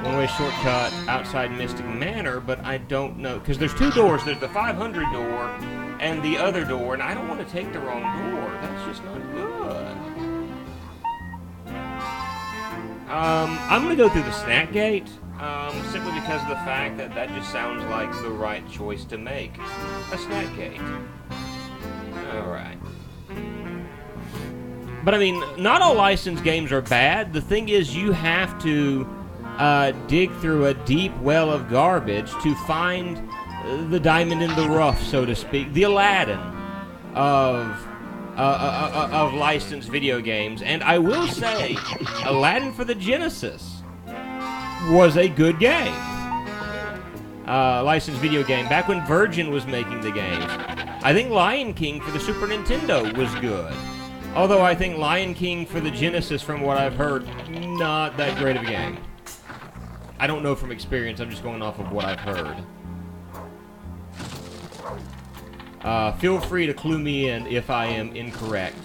One-way shortcut outside Mystic Manor, but I don't know. Because there's two doors. There's the 500 door and the other door, and I don't want to take the wrong door. That's just not good. I'm going to go through the snack gate, simply because of the fact that that just sounds like the right choice to make. A snack gate. Alright. But I mean, not all licensed games are bad. The thing is, you have to dig through a deep well of garbage to find the diamond in the rough, so to speak. The Aladdin of licensed video games. And I will say, Aladdin for the Genesis was a good game. Licensed video game, back when Virgin was making the games. I think Lion King for the Super Nintendo was good. Although I think Lion King for the Genesis, from what I've heard, not that great of a game. I don't know from experience. I'm just going off of what I've heard. Feel free to clue me in if I am incorrect.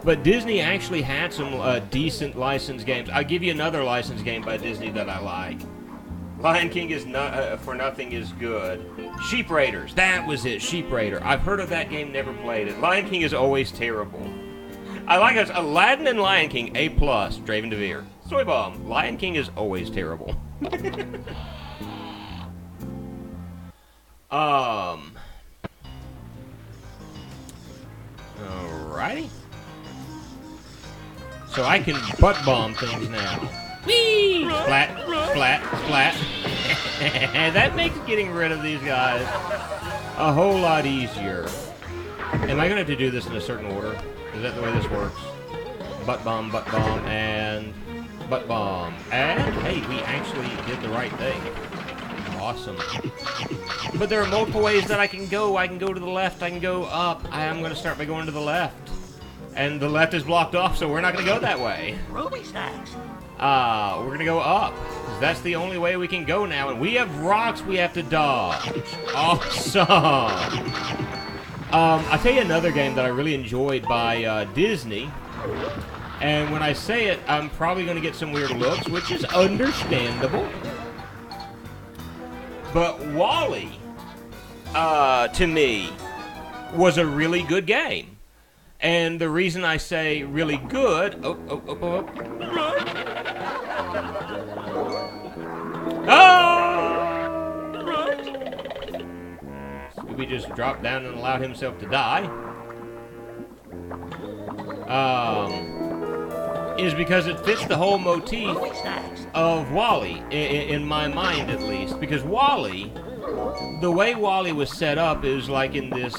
But Disney actually had some decent licensed games. I'll give you another licensed game by Disney that I like. Lion King is not for nothing is good. Sheep Raiders, that was it. Sheep Raider. I've heard of that game, never played it. Lion King is always terrible. I like it. Aladdin and Lion King, A+. Draven DeVere. Soy Bomb. Lion King is always terrible. Alrighty. So I can butt bomb things now. Whee! Splat, splat, splat. That makes getting rid of these guys a whole lot easier. Am I going to have to do this in a certain order? Is that the way this works? Butt bomb, and butt bomb. And, hey, we actually did the right thing. Awesome. But there are multiple ways that I can go. I can go to the left, I can go up. I'm going to start by going to the left. And the left is blocked off, so we're not going to go that way. Ruby snacks. We're going to go up. Because that's the only way we can go now. And we have rocks we have to dodge. Awesome. I'll tell you another game that I really enjoyed by Disney. And when I say it, I'm probably going to get some weird looks, which is understandable. But WALL-E, to me, was a really good game. And the reason I say really good... Oh! Scooby just dropped down and allowed himself to die. Is because it fits the whole motif of WALL-E, in my mind at least. Because WALL-E, the way WALL-E was set up is like in this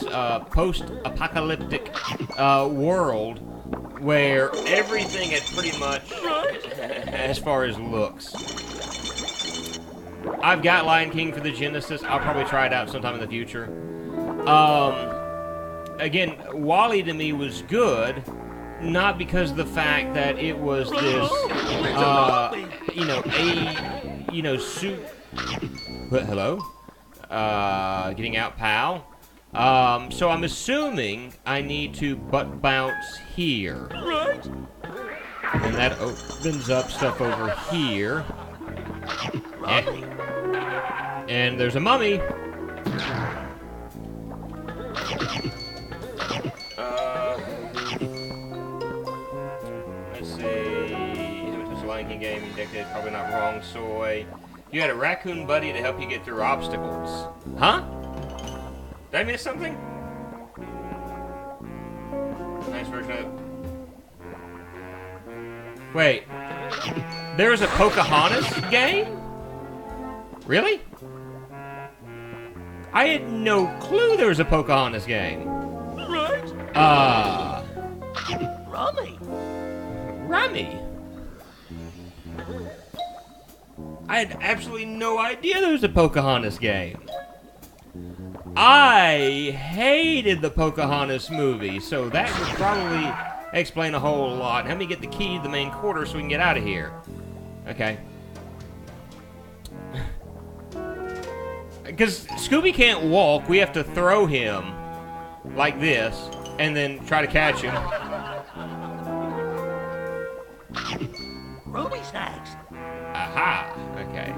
post-apocalyptic world where everything had pretty much, as far as looks. I've got Lion King for the Genesis. I'll probably try it out sometime in the future. Again, WALL-E to me was good. Not because of the fact that it was this, suit. Hello? Getting out, pal. So I'm assuming I need to butt bounce here. And that opens up stuff over here. And there's a mummy. Let's see. It was a Lion King game, decade, probably not wrong, soy. You had a raccoon buddy to help you get through obstacles. Huh? Did I miss something? Nice version of it. Wait. There's a Pocahontas game? Really? I had no clue there was a Pocahontas game. Rummy. I had absolutely no idea there was a Pocahontas game. I hated the Pocahontas movie, so that would probably explain a whole lot. Help me get the key to the main quarter so we can get out of here. Okay. Because Scooby can't walk, we have to throw him like this, and then try to catch him. Ruby snacks. Aha! Okay.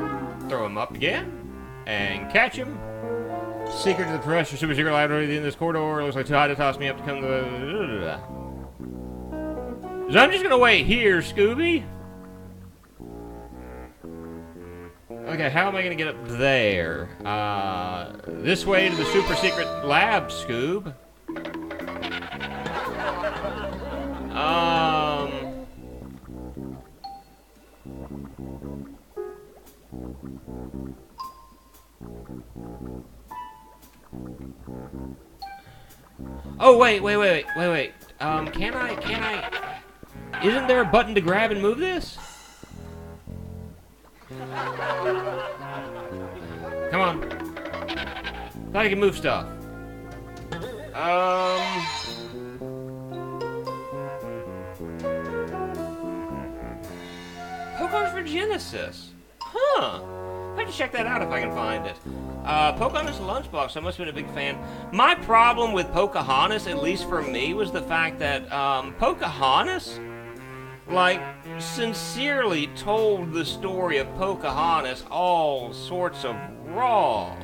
Throw him up again, and catch him. Secret to the pressure, super secret library in this corridor. Looks like too high to toss me up to come to the... So I'm just gonna wait here, Scooby. Okay, how am I gonna get up there? This way to the super secret lab, Scoob. Oh, wait. Can I... Isn't there a button to grab and move this? Come on. Thought I could move stuff. Genesis. Huh. I have to check that out if I can find it. Pocahontas Lunchbox, I must have been a big fan. My problem with Pocahontas, at least for me, was the fact that Pocahontas, like, sincerely told the story of Pocahontas all sorts of wrong.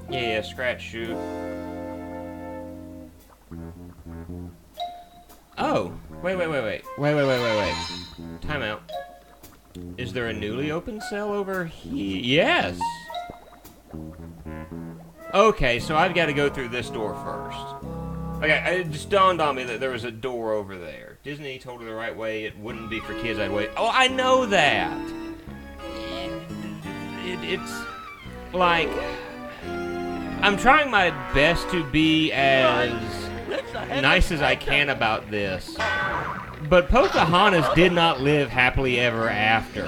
Yeah, scratch shoot. Oh, wait. Time out. Is there a newly opened cell over here? Yes! Okay, so I've got to go through this door first. Okay, it just dawned on me that there was a door over there. Disney told her the right way, it wouldn't be for kids, I'd wait. Oh, I know that! It's like... I'm trying my best to be as nice as I can about this. But Pocahontas did not live happily ever after.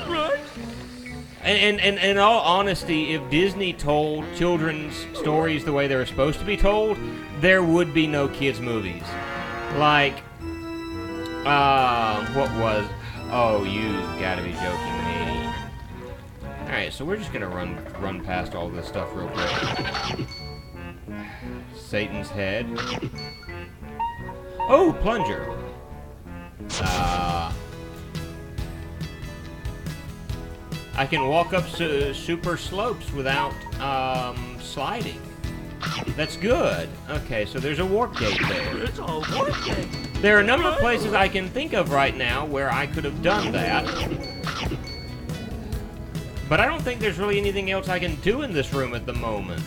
And in all honesty, if Disney told children's stories the way they were supposed to be told, there would be no kids' movies. Like, what was... Oh, you gotta be joking me. Alright, so we're just gonna run past all this stuff real quick. Satan's head. Oh, plunger. I can walk up super slopes without sliding. That's good. Okay, so there's a warp gate there. It's a warp gate. There are a number of places I can think of right now where I could have done that. But I don't think there's really anything else I can do in this room at the moment.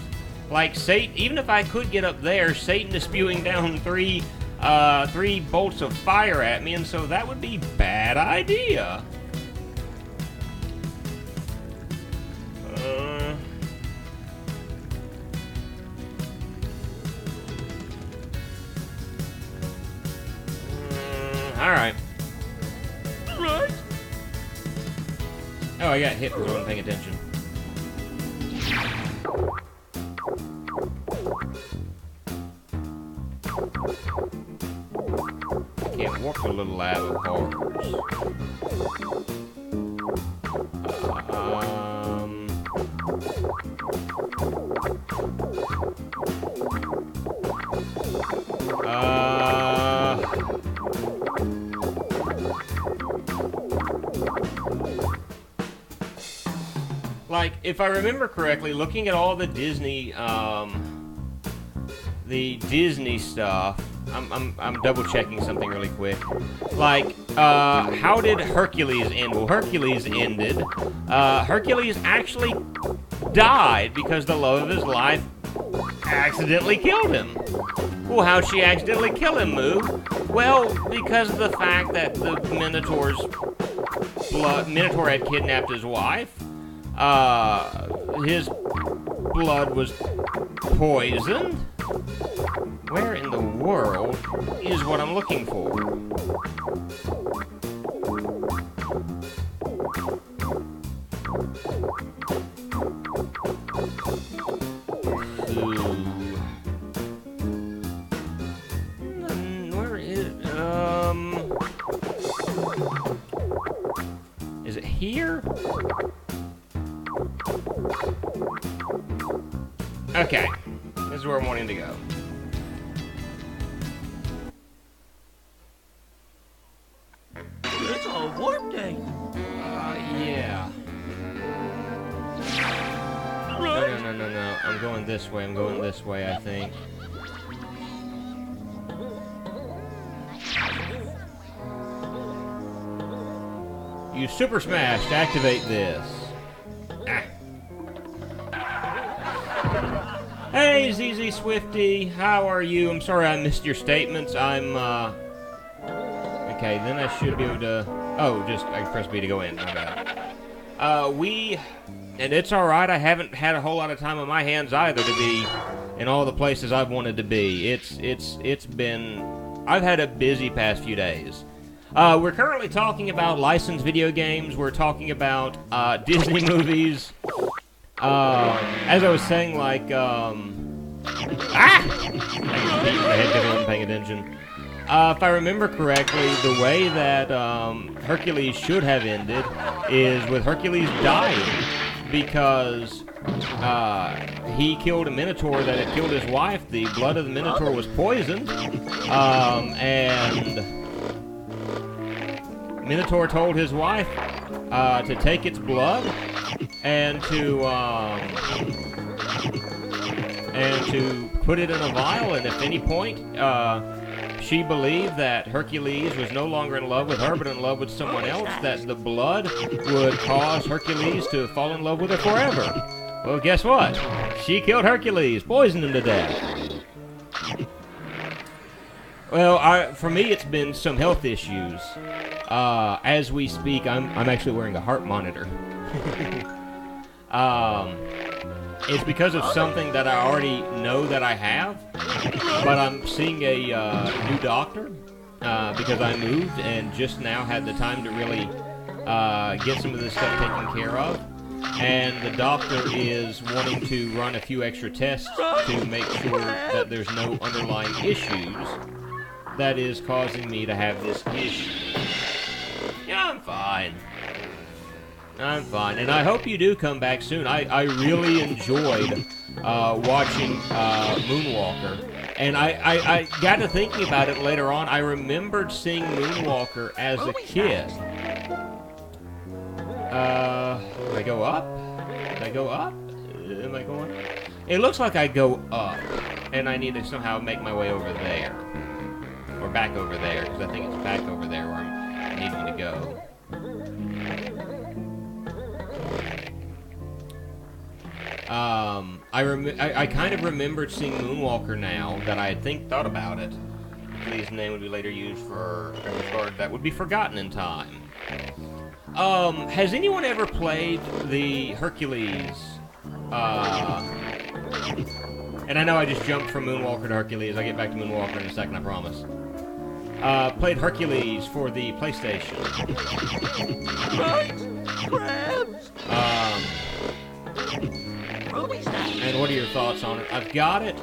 Like, Satan, even if I could get up there, Satan is spewing down three bolts of fire at me, and so that would be a bad idea. Alright. Right. Oh, I got hit because I wasn't paying attention. Can't warp the little lava cars. Like, if I remember correctly, looking at all the Disney stuff, I'm double checking something really quick. Like, how did Hercules end? Well, Hercules ended. Hercules actually died because the love of his life accidentally killed him. Well, how'd she accidentally kill him, Moo? Well, because of the fact that the Minotaur had kidnapped his wife. His blood was poisoned. Where in the world is what I'm looking for? Where is it here? Okay, this is where I'm wanting to go. It's a warp gate. Yeah. No. I'm going this way. I think. You super smashed. Activate this. Ah. Hey, ZZ Swifty. How are you? I'm sorry I missed your statements. Okay, then I should be able to... Oh, I can press B to go in. My bad. And it's alright, I haven't had a whole lot of time on my hands either to be in all the places I've wanted to be. It's been... I've had a busy past few days. We're currently talking about licensed video games. We're talking about Disney movies. As I was saying, like, I got beat in the head because I wasn't paying attention. If I remember correctly, the way that Hercules should have ended is with Hercules dying because he killed a Minotaur that had killed his wife. The blood of the Minotaur was poisoned, and Minotaur told his wife to take its blood and to put it in a vial, and at any point, she believed that Hercules was no longer in love with her, but in love with someone else, that the blood would cause Hercules to fall in love with her forever. Well, guess what? She killed Hercules, poisoned him to death. Well, for me, it's been some health issues. As we speak, I'm actually wearing a heart monitor. It's because of something that I already know that I have, but I'm seeing a new doctor because I moved and just now had the time to really get some of this stuff taken care of. And the doctor is wanting to run a few extra tests to make sure that there's no underlying issues that is causing me to have this issue. Yeah, I'm fine. I'm fine, and I hope you do come back soon. I really enjoyed watching Moonwalker, and I got to thinking about it later on. I remembered seeing Moonwalker as a kid. Do I go up? Did I go up? Am I going? It looks like I go up, and I need to somehow make my way over there. Or back over there, because I think it's back over there where I'm needing to go. I kind of remembered seeing Moonwalker now that I had thought about it. His name would be later used for a card that would be forgotten in time. Has anyone ever played the Hercules? And I know I just jumped from Moonwalker to Hercules. I'll get back to Moonwalker in a second, I promise. Played Hercules for the PlayStation. Frights, crabs. And what are your thoughts on it? I've got it,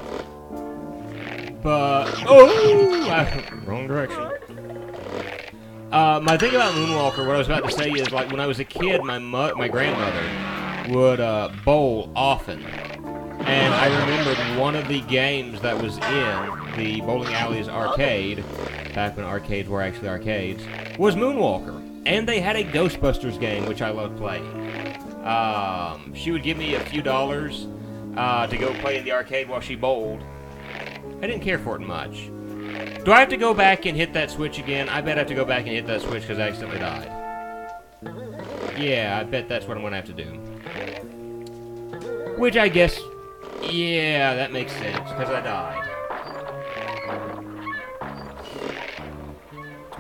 but wrong direction. My thing about Moonwalker, what I was about to say is, like, when I was a kid, my grandmother would bowl often, and I remembered one of the games that was in the bowling alley's arcade, back when arcades were actually arcades, was Moonwalker, and they had a Ghostbusters game which I loved playing. She would give me a few dollars to go play in the arcade while she bowled. I didn't care for it much. Do I have to go back and hit that switch again? I bet I have to go back and hit that switch because I accidentally died. Yeah, I bet that's what I'm going to have to do. Which I guess, yeah, that makes sense because I died.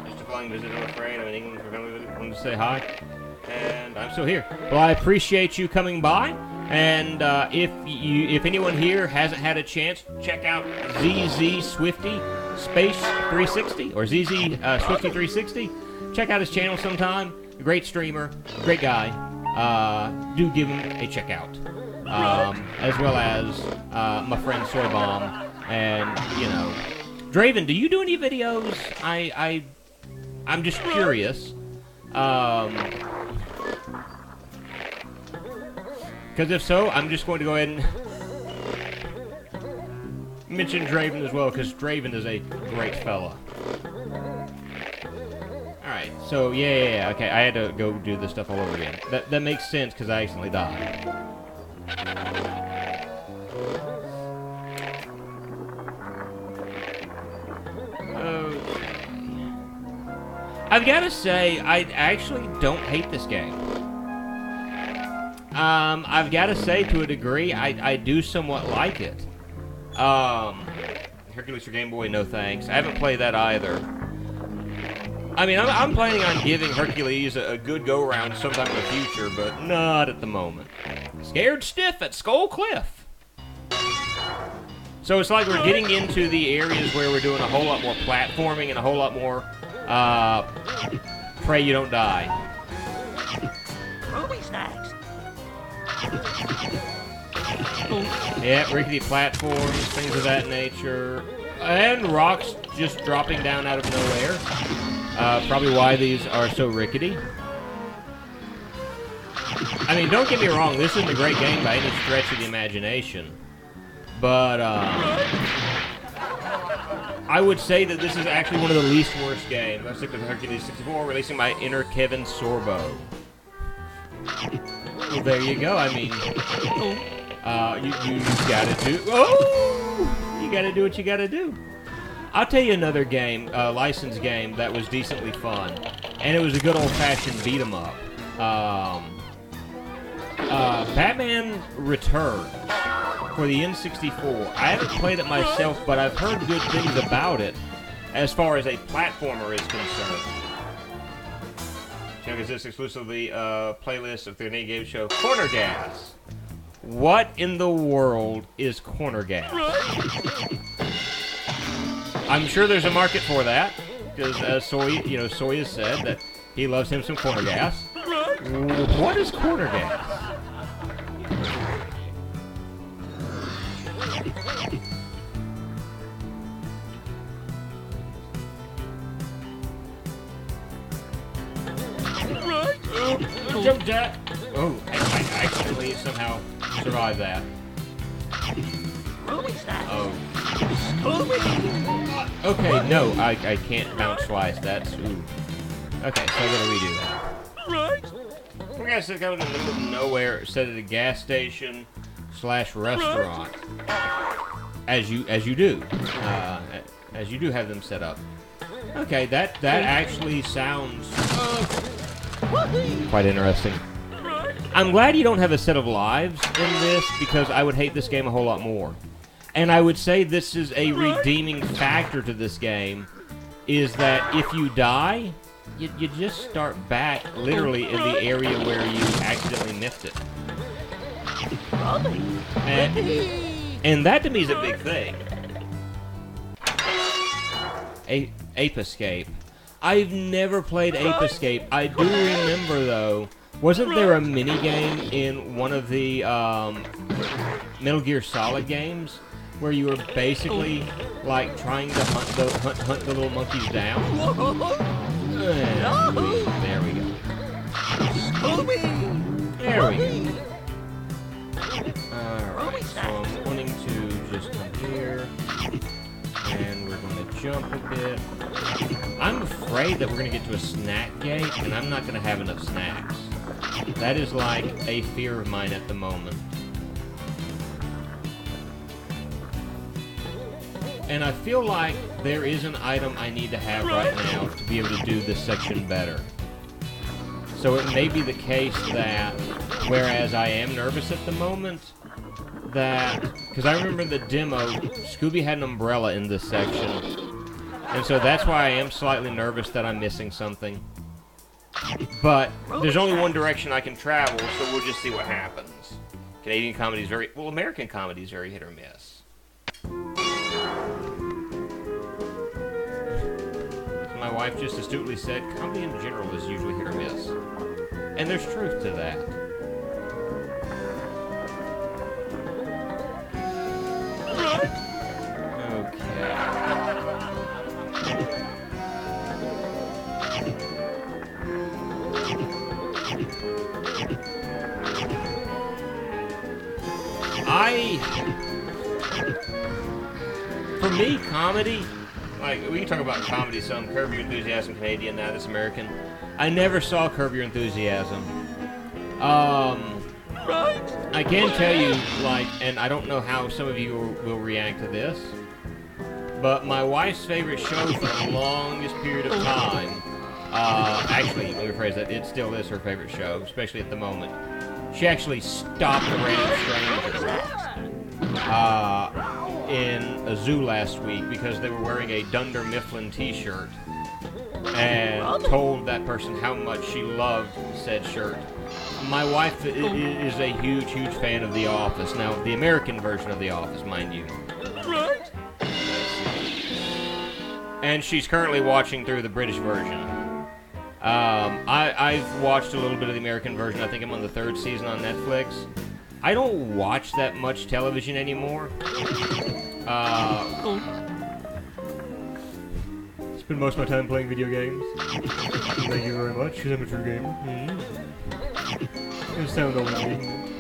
Just a flying visitor, I'm afraid. I'm in England for family visit. Wanted to say hi. And I'm still here. Well, I appreciate you coming by. And if anyone here hasn't had a chance, check out ZZ Swifty Space 360 or ZZ Swifty 360. Check out his channel sometime. Great streamer, great guy. Do give him a check out. As well as my friend Soy Bomb, and Draven. Do you do any videos? I'm just curious. Because if so, I'm just going to go ahead and mention Draven as well, because Draven is a great fella. Alright, so yeah, okay, I had to go do this stuff all over again. That makes sense, because I accidentally died. Okay. I've got to say, I actually don't hate this game. I've got to say, to a degree, I do somewhat like it. Hercules for Game Boy, no thanks. I haven't played that either. I mean, I'm planning on giving Hercules a good go-around sometime in the future, but not at the moment. Scared stiff at Skull Cliff. So it's like we're getting into the areas where we're doing a whole lot more platforming and a whole lot more, pray you don't die. Ruby snacks. Yeah, rickety platforms, things of that nature. And rocks just dropping down out of nowhere. Probably why these are so rickety. I mean, don't get me wrong, this isn't a great game by any stretch of the imagination. But, I would say that this is actually one of the least worst games. I stick with Hercules 64, releasing my inner Kevin Sorbo. Well, there you go. I mean, you gotta do... Oh! You gotta do what you gotta do. I'll tell you another game, licensed game, that was decently fun. And it was a good old-fashioned beat-em-up. Batman Returns for the N64. I haven't played it myself, but I've heard good things about it as far as a platformer is concerned. Check this exclusively playlist of the Grenade Game Show. Corner Gas. What in the world is Corner Gas? I'm sure there's a market for that, because as Soy has said that he loves him some Corner Gas. What is Corner Gas? Jump jack! Oh, I actually somehow survived that. Oh. Okay, no, I can't bounce twice. That's... Ooh. Okay, so I gotta redo that. We're gonna sit out in the middle of nowhere, set at a gas station / restaurant. As you do. As you do have them set up. Okay, that actually sounds quite interesting. I'm glad you don't have a set of lives in this, because I would hate this game a whole lot more. And I would say this is a redeeming factor to this game, is that if you die, you just start back literally in the area where you accidentally missed it. And that to me is a big thing. Ape Escape. I've never played Ape Escape. I do remember, though, wasn't there a mini-game in one of the Metal Gear Solid games where you were basically, like, trying to hunt the little monkeys down? There we go. There we go. Alright, so I'm wanting to just come here, and we're going to jump a bit. I'm afraid that we're going to get to a snack gate, and I'm not going to have enough snacks. That is like a fear of mine at the moment. And I feel like there is an item I need to have right now to be able to do this section better. So it may be the case that, whereas I am nervous at the moment, that, because I remember the demo, Scooby had an umbrella in this section. And so that's why I am slightly nervous that I'm missing something. But there's only one direction I can travel, so we'll just see what happens. Canadian comedy is very, well, American comedy is very hit or miss. My wife just astutely said, comedy in general is usually hit or miss. And there's truth to that. Okay. For me, comedy, like, we can talk about comedy some. Curb Your Enthusiasm, Canadian, now this American. I never saw Curb Your Enthusiasm. I can tell you, like, and I don't know how some of you will react to this, but my wife's favorite show for the longest period of time, actually, let me rephrase that, it still is her favorite show, especially at the moment. She actually stopped the Random Stranger in a zoo last week because they were wearing a Dunder Mifflin t-shirt and told that person how much she loved said shirt. My wife is a huge, huge fan of The Office. Now, the American version of The Office, mind you. And she's currently watching through the British version. I've watched a little bit of the American version. I think I'm on the 3rd season on Netflix. I don't watch that much television anymore. Spend most of my time playing video games. Thank you very much, because I'm a true gamer. You sound old to me.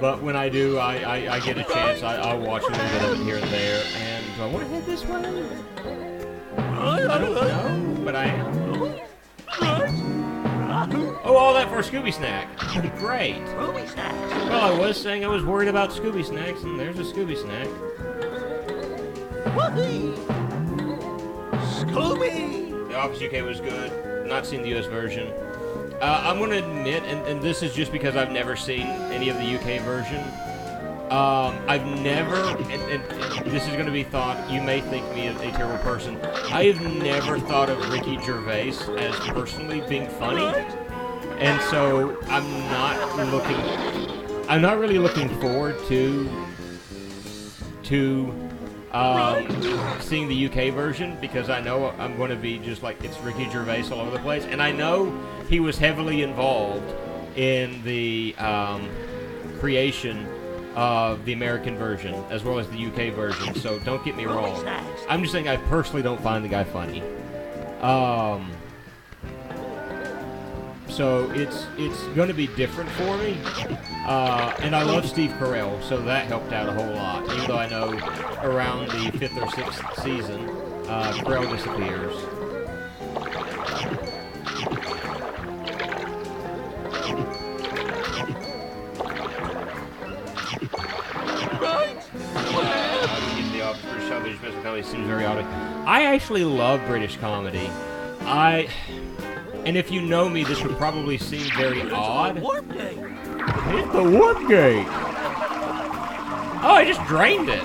But when I do, I get a chance, I'll watch a little bit of it here and there, and do I want to head this way? I don't know, but I am. Oh, all that for a Scooby snack. Great. Scooby snacks. Well, I was saying I was worried about Scooby snacks, and there's a Scooby snack. Whoopee. Scooby. The Office UK was good. Not seen the US version. I'm going to admit, and this is just because I've never seen any of the UK version. I've never, and this is going to be thought, you may think me a terrible person. I have never thought of Ricky Gervais as personally being funny. And so I'm not really looking forward to seeing the UK version, because I know I'm going to be just like, it's Ricky Gervais all over the place, and I know he was heavily involved in the creation of the American version as well as the UK version, so don't get me wrong. I'm just saying I personally don't find the guy funny. So it's going to be different for me, and I love Steve Carell, so that helped out a whole lot. Even though I know around the 5th or 6th season, Carell disappears. The British television special comedy seems very odd. I actually love British comedy. And if you know me, this would probably seem very odd. Hit the warp gate! Oh, I just drained it!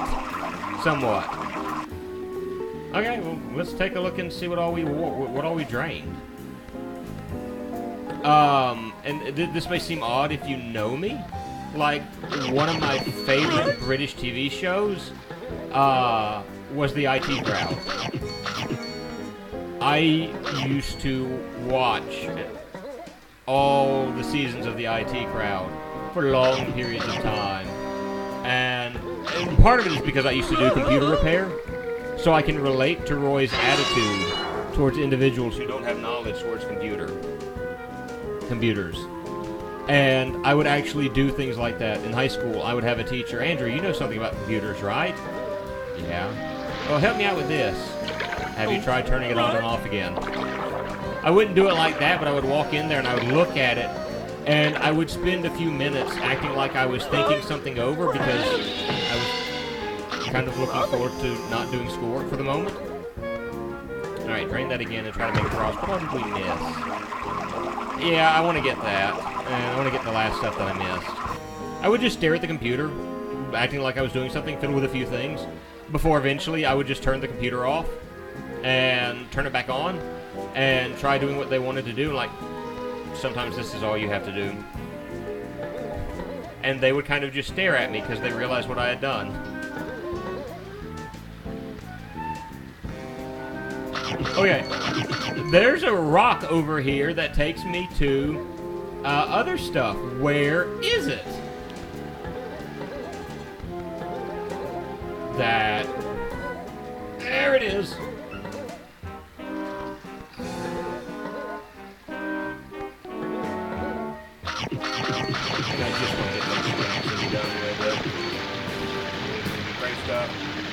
Somewhat. Okay, well, let's take a look and see what all we drained. And this may seem odd if you know me. Like, one of my favorite British TV shows, was the IT Crowd. I used to watch all the seasons of the IT Crowd for long periods of time. And part of it is because I used to do computer repair, so I can relate to Roy's attitude towards individuals who don't have knowledge towards computers. And I would actually do things like that. In high school, I would have a teacher, Andrew, you know something about computers, right? Yeah. Well, help me out with this. Have you tried turning it on and off again? I wouldn't do it like that, but I would walk in there and I would look at it, and I would spend a few minutes acting like I was thinking something over, because I was kind of looking forward to not doing schoolwork for the moment. Alright, drain that again and try to make a cross. What did we miss? Yeah, I want to get that. And I want to get the last stuff that I missed. I would just stare at the computer, acting like I was doing something, fiddle with a few things, before eventually I would just turn the computer off and turn it back on and try doing what they wanted to do. Like, sometimes this is all you have to do. And they would kind of just stare at me because they realized what I had done. Okay, there's a rock over here that takes me to other stuff. Where is it? There it is. I just want to get those things to be done with it. Great stuff.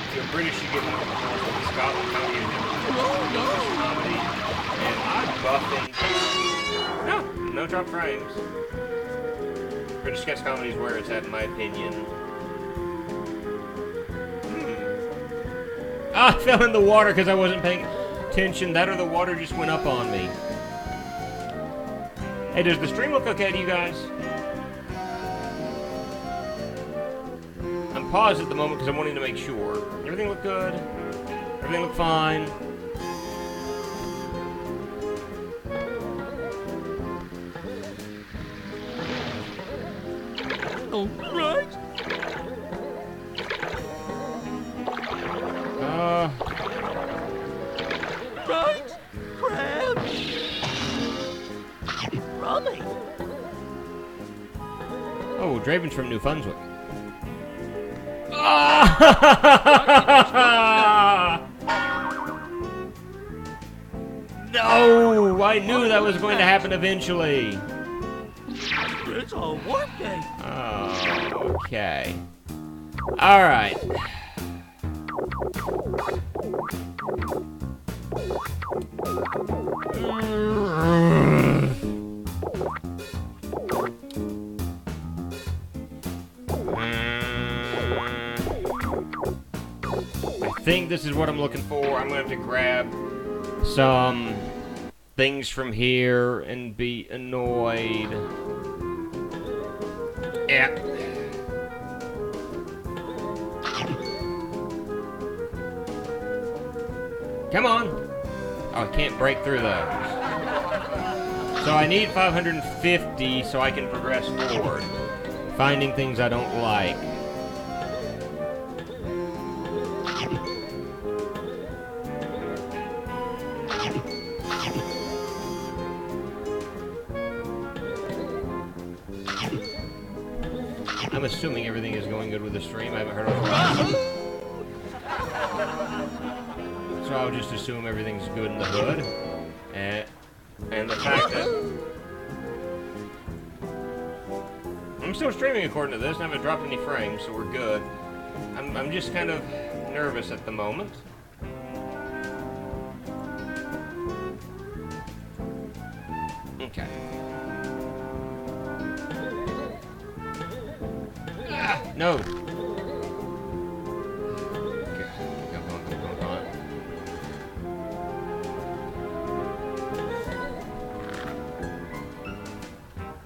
If you're British, you get more from Scotland comedy and English comedy. And I'm buffing. No drop frames. British sketch comedy is where it's at, in my opinion. I fell in the water because I wasn't paying attention. That or the water just went up on me. Hey, does the stream look okay to you guys? I'm paused at the moment because I'm wanting to make sure. Everything look good? Everything look fine? All right. Right. Crab. Rummy. Oh, Draven's from New Brunswick. No! I knew that was going to happen eventually. It's a warp gate. Oh, okay. Alright. I think this is what I'm looking for. I'm going to have to grab some things from here and be annoyed. Yeah. Come on. Oh, I can't break through those. So I need 550 so I can progress forward. Finding things I don't like. I'm assuming everything is going good with the stream. I haven't heard of it. So I'll just assume everything's good in the hood. And the fact that I'm still streaming according to this, and I haven't dropped any frames, so we're good. I'm just kind of nervous at the moment. Okay. No. Okay. Go on.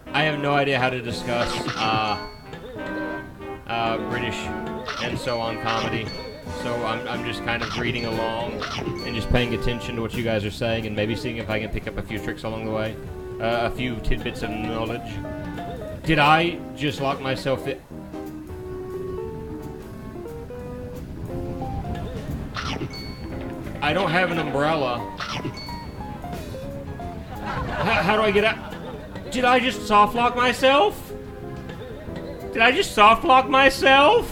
I have no idea how to discuss British and so on comedy, so I'm just kind of reading along and just paying attention to what you guys are saying and maybe seeing if I can pick up a few tricks along the way, a few tidbits of knowledge. Did I just lock myself in? I don't have an umbrella. How do I get out? Did I just soft lock myself? Did I just soft lock myself?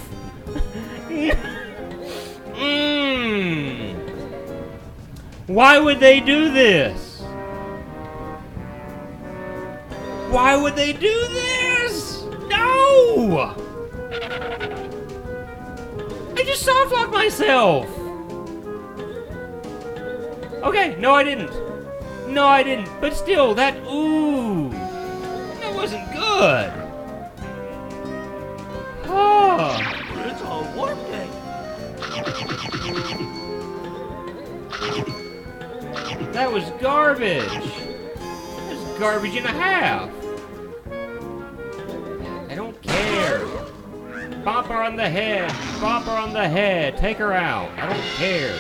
Why would they do this? Why would they do this? No! I just soft locked myself. Okay, no I didn't. No I didn't. But still, that, ooh. That wasn't good. Oh. It's a warp gate. That was garbage. That's garbage and a half. I don't care. Bop her on the head. Bop her on the head. Take her out. I don't care.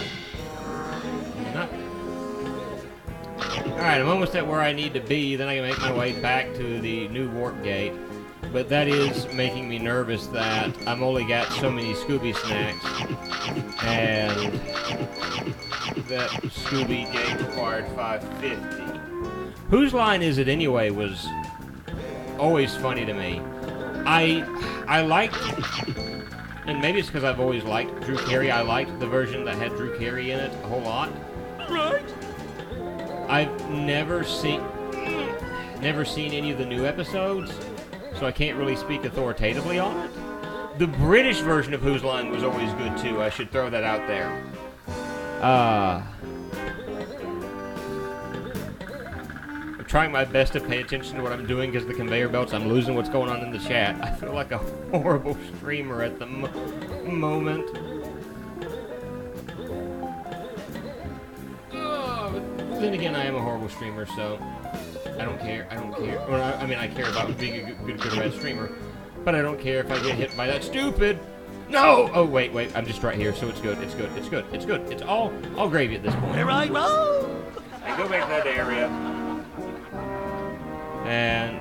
Alright, I'm almost at where I need to be, then I can make my way back to the new warp gate. But that is making me nervous that I've only got so many Scooby snacks, and that Scooby gate required 550. Whose line is it anyway was always funny to me. I liked, and maybe it's because I've always liked Drew Carey, I liked the version that had Drew Carey in it a whole lot. Right? I've never seen any of the new episodes, so I can't really speak authoritatively on it. The British version of Whose Line was always good too. I should throw that out there. I'm trying my best to pay attention to what I'm doing because the conveyor belts. I'm losing what's going on in the chat. I feel like a horrible streamer at the moment. Then again, I am a horrible streamer, so I don't care. I don't care. Well, I mean, I care about being a good or bad streamer, but I don't care if I get hit by that stupid. No! Oh, wait. I'm just right here, so it's good. It's good. It's all gravy at this point. Here I roll. I go back to that area. And...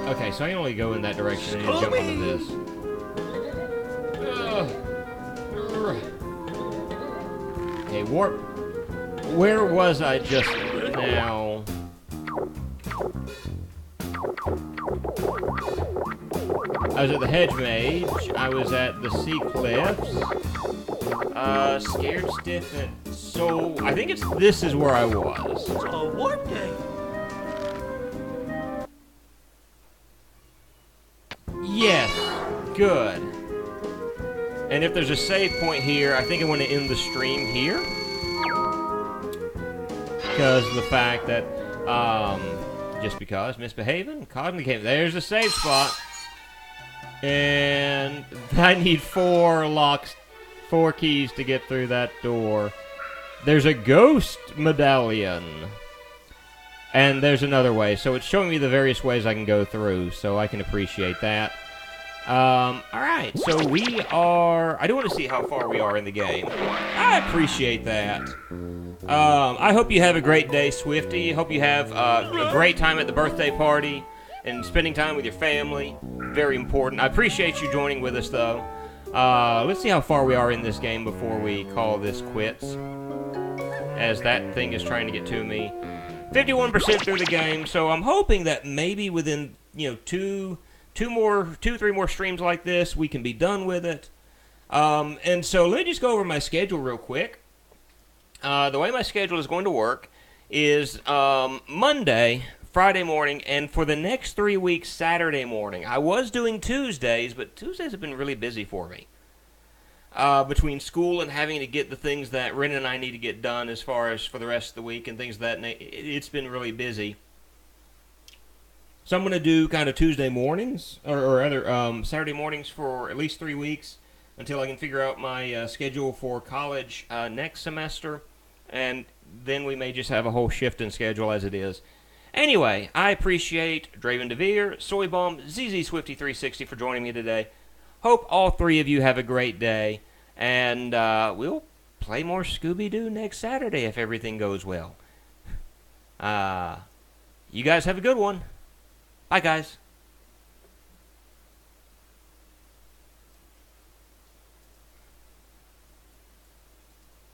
okay, so I can only go in that direction and jump onto this. Okay, warp. Where was I just now? I was at the Hedge Mage. I was at the Sea Cliffs. Scared Stiff at Soul. I think this is where I was. It's a warp day. Yes. Good. And if there's a save point here, I think I want to end the stream here. Because of the fact that, just because, misbehaving, Cosmic came. There's a save spot. And I need 4 keys to get through that door. There's a ghost medallion. And there's another way. So it's showing me the various ways I can go through. So I can appreciate that. Alright. So we are... I do want to see how far we are in the game. I appreciate that. I hope you have a great day, Swifty. Hope you have a great time at the birthday party. And spending time with your family. Very important. I appreciate you joining with us, though. Let's see how far we are in this game before we call this quits. As that thing is trying to get to me. 51% through the game, so I'm hoping that maybe within, you know, 3 more streams like this, we can be done with it. And so let me just go over my schedule real quick. The way my schedule is going to work is Monday, Friday morning, and for the next 3 weeks, Saturday morning. I was doing Tuesdays, but Tuesdays have been really busy for me. Between school and having to get the things that Ren and I need to get done as far as for the rest of the week and things of that it's been really busy. So I'm going to do kind of Tuesday mornings, or other Saturday mornings for at least 3 weeks until I can figure out my schedule for college next semester. And then we may just have a whole shift in schedule as it is. Anyway, I appreciate Draven DeVere, Soybomb, ZZ Swifty360 for joining me today. Hope all 3 of you have a great day, and we'll play more Scooby-Doo next Saturday if everything goes well. You guys have a good one. Bye, guys.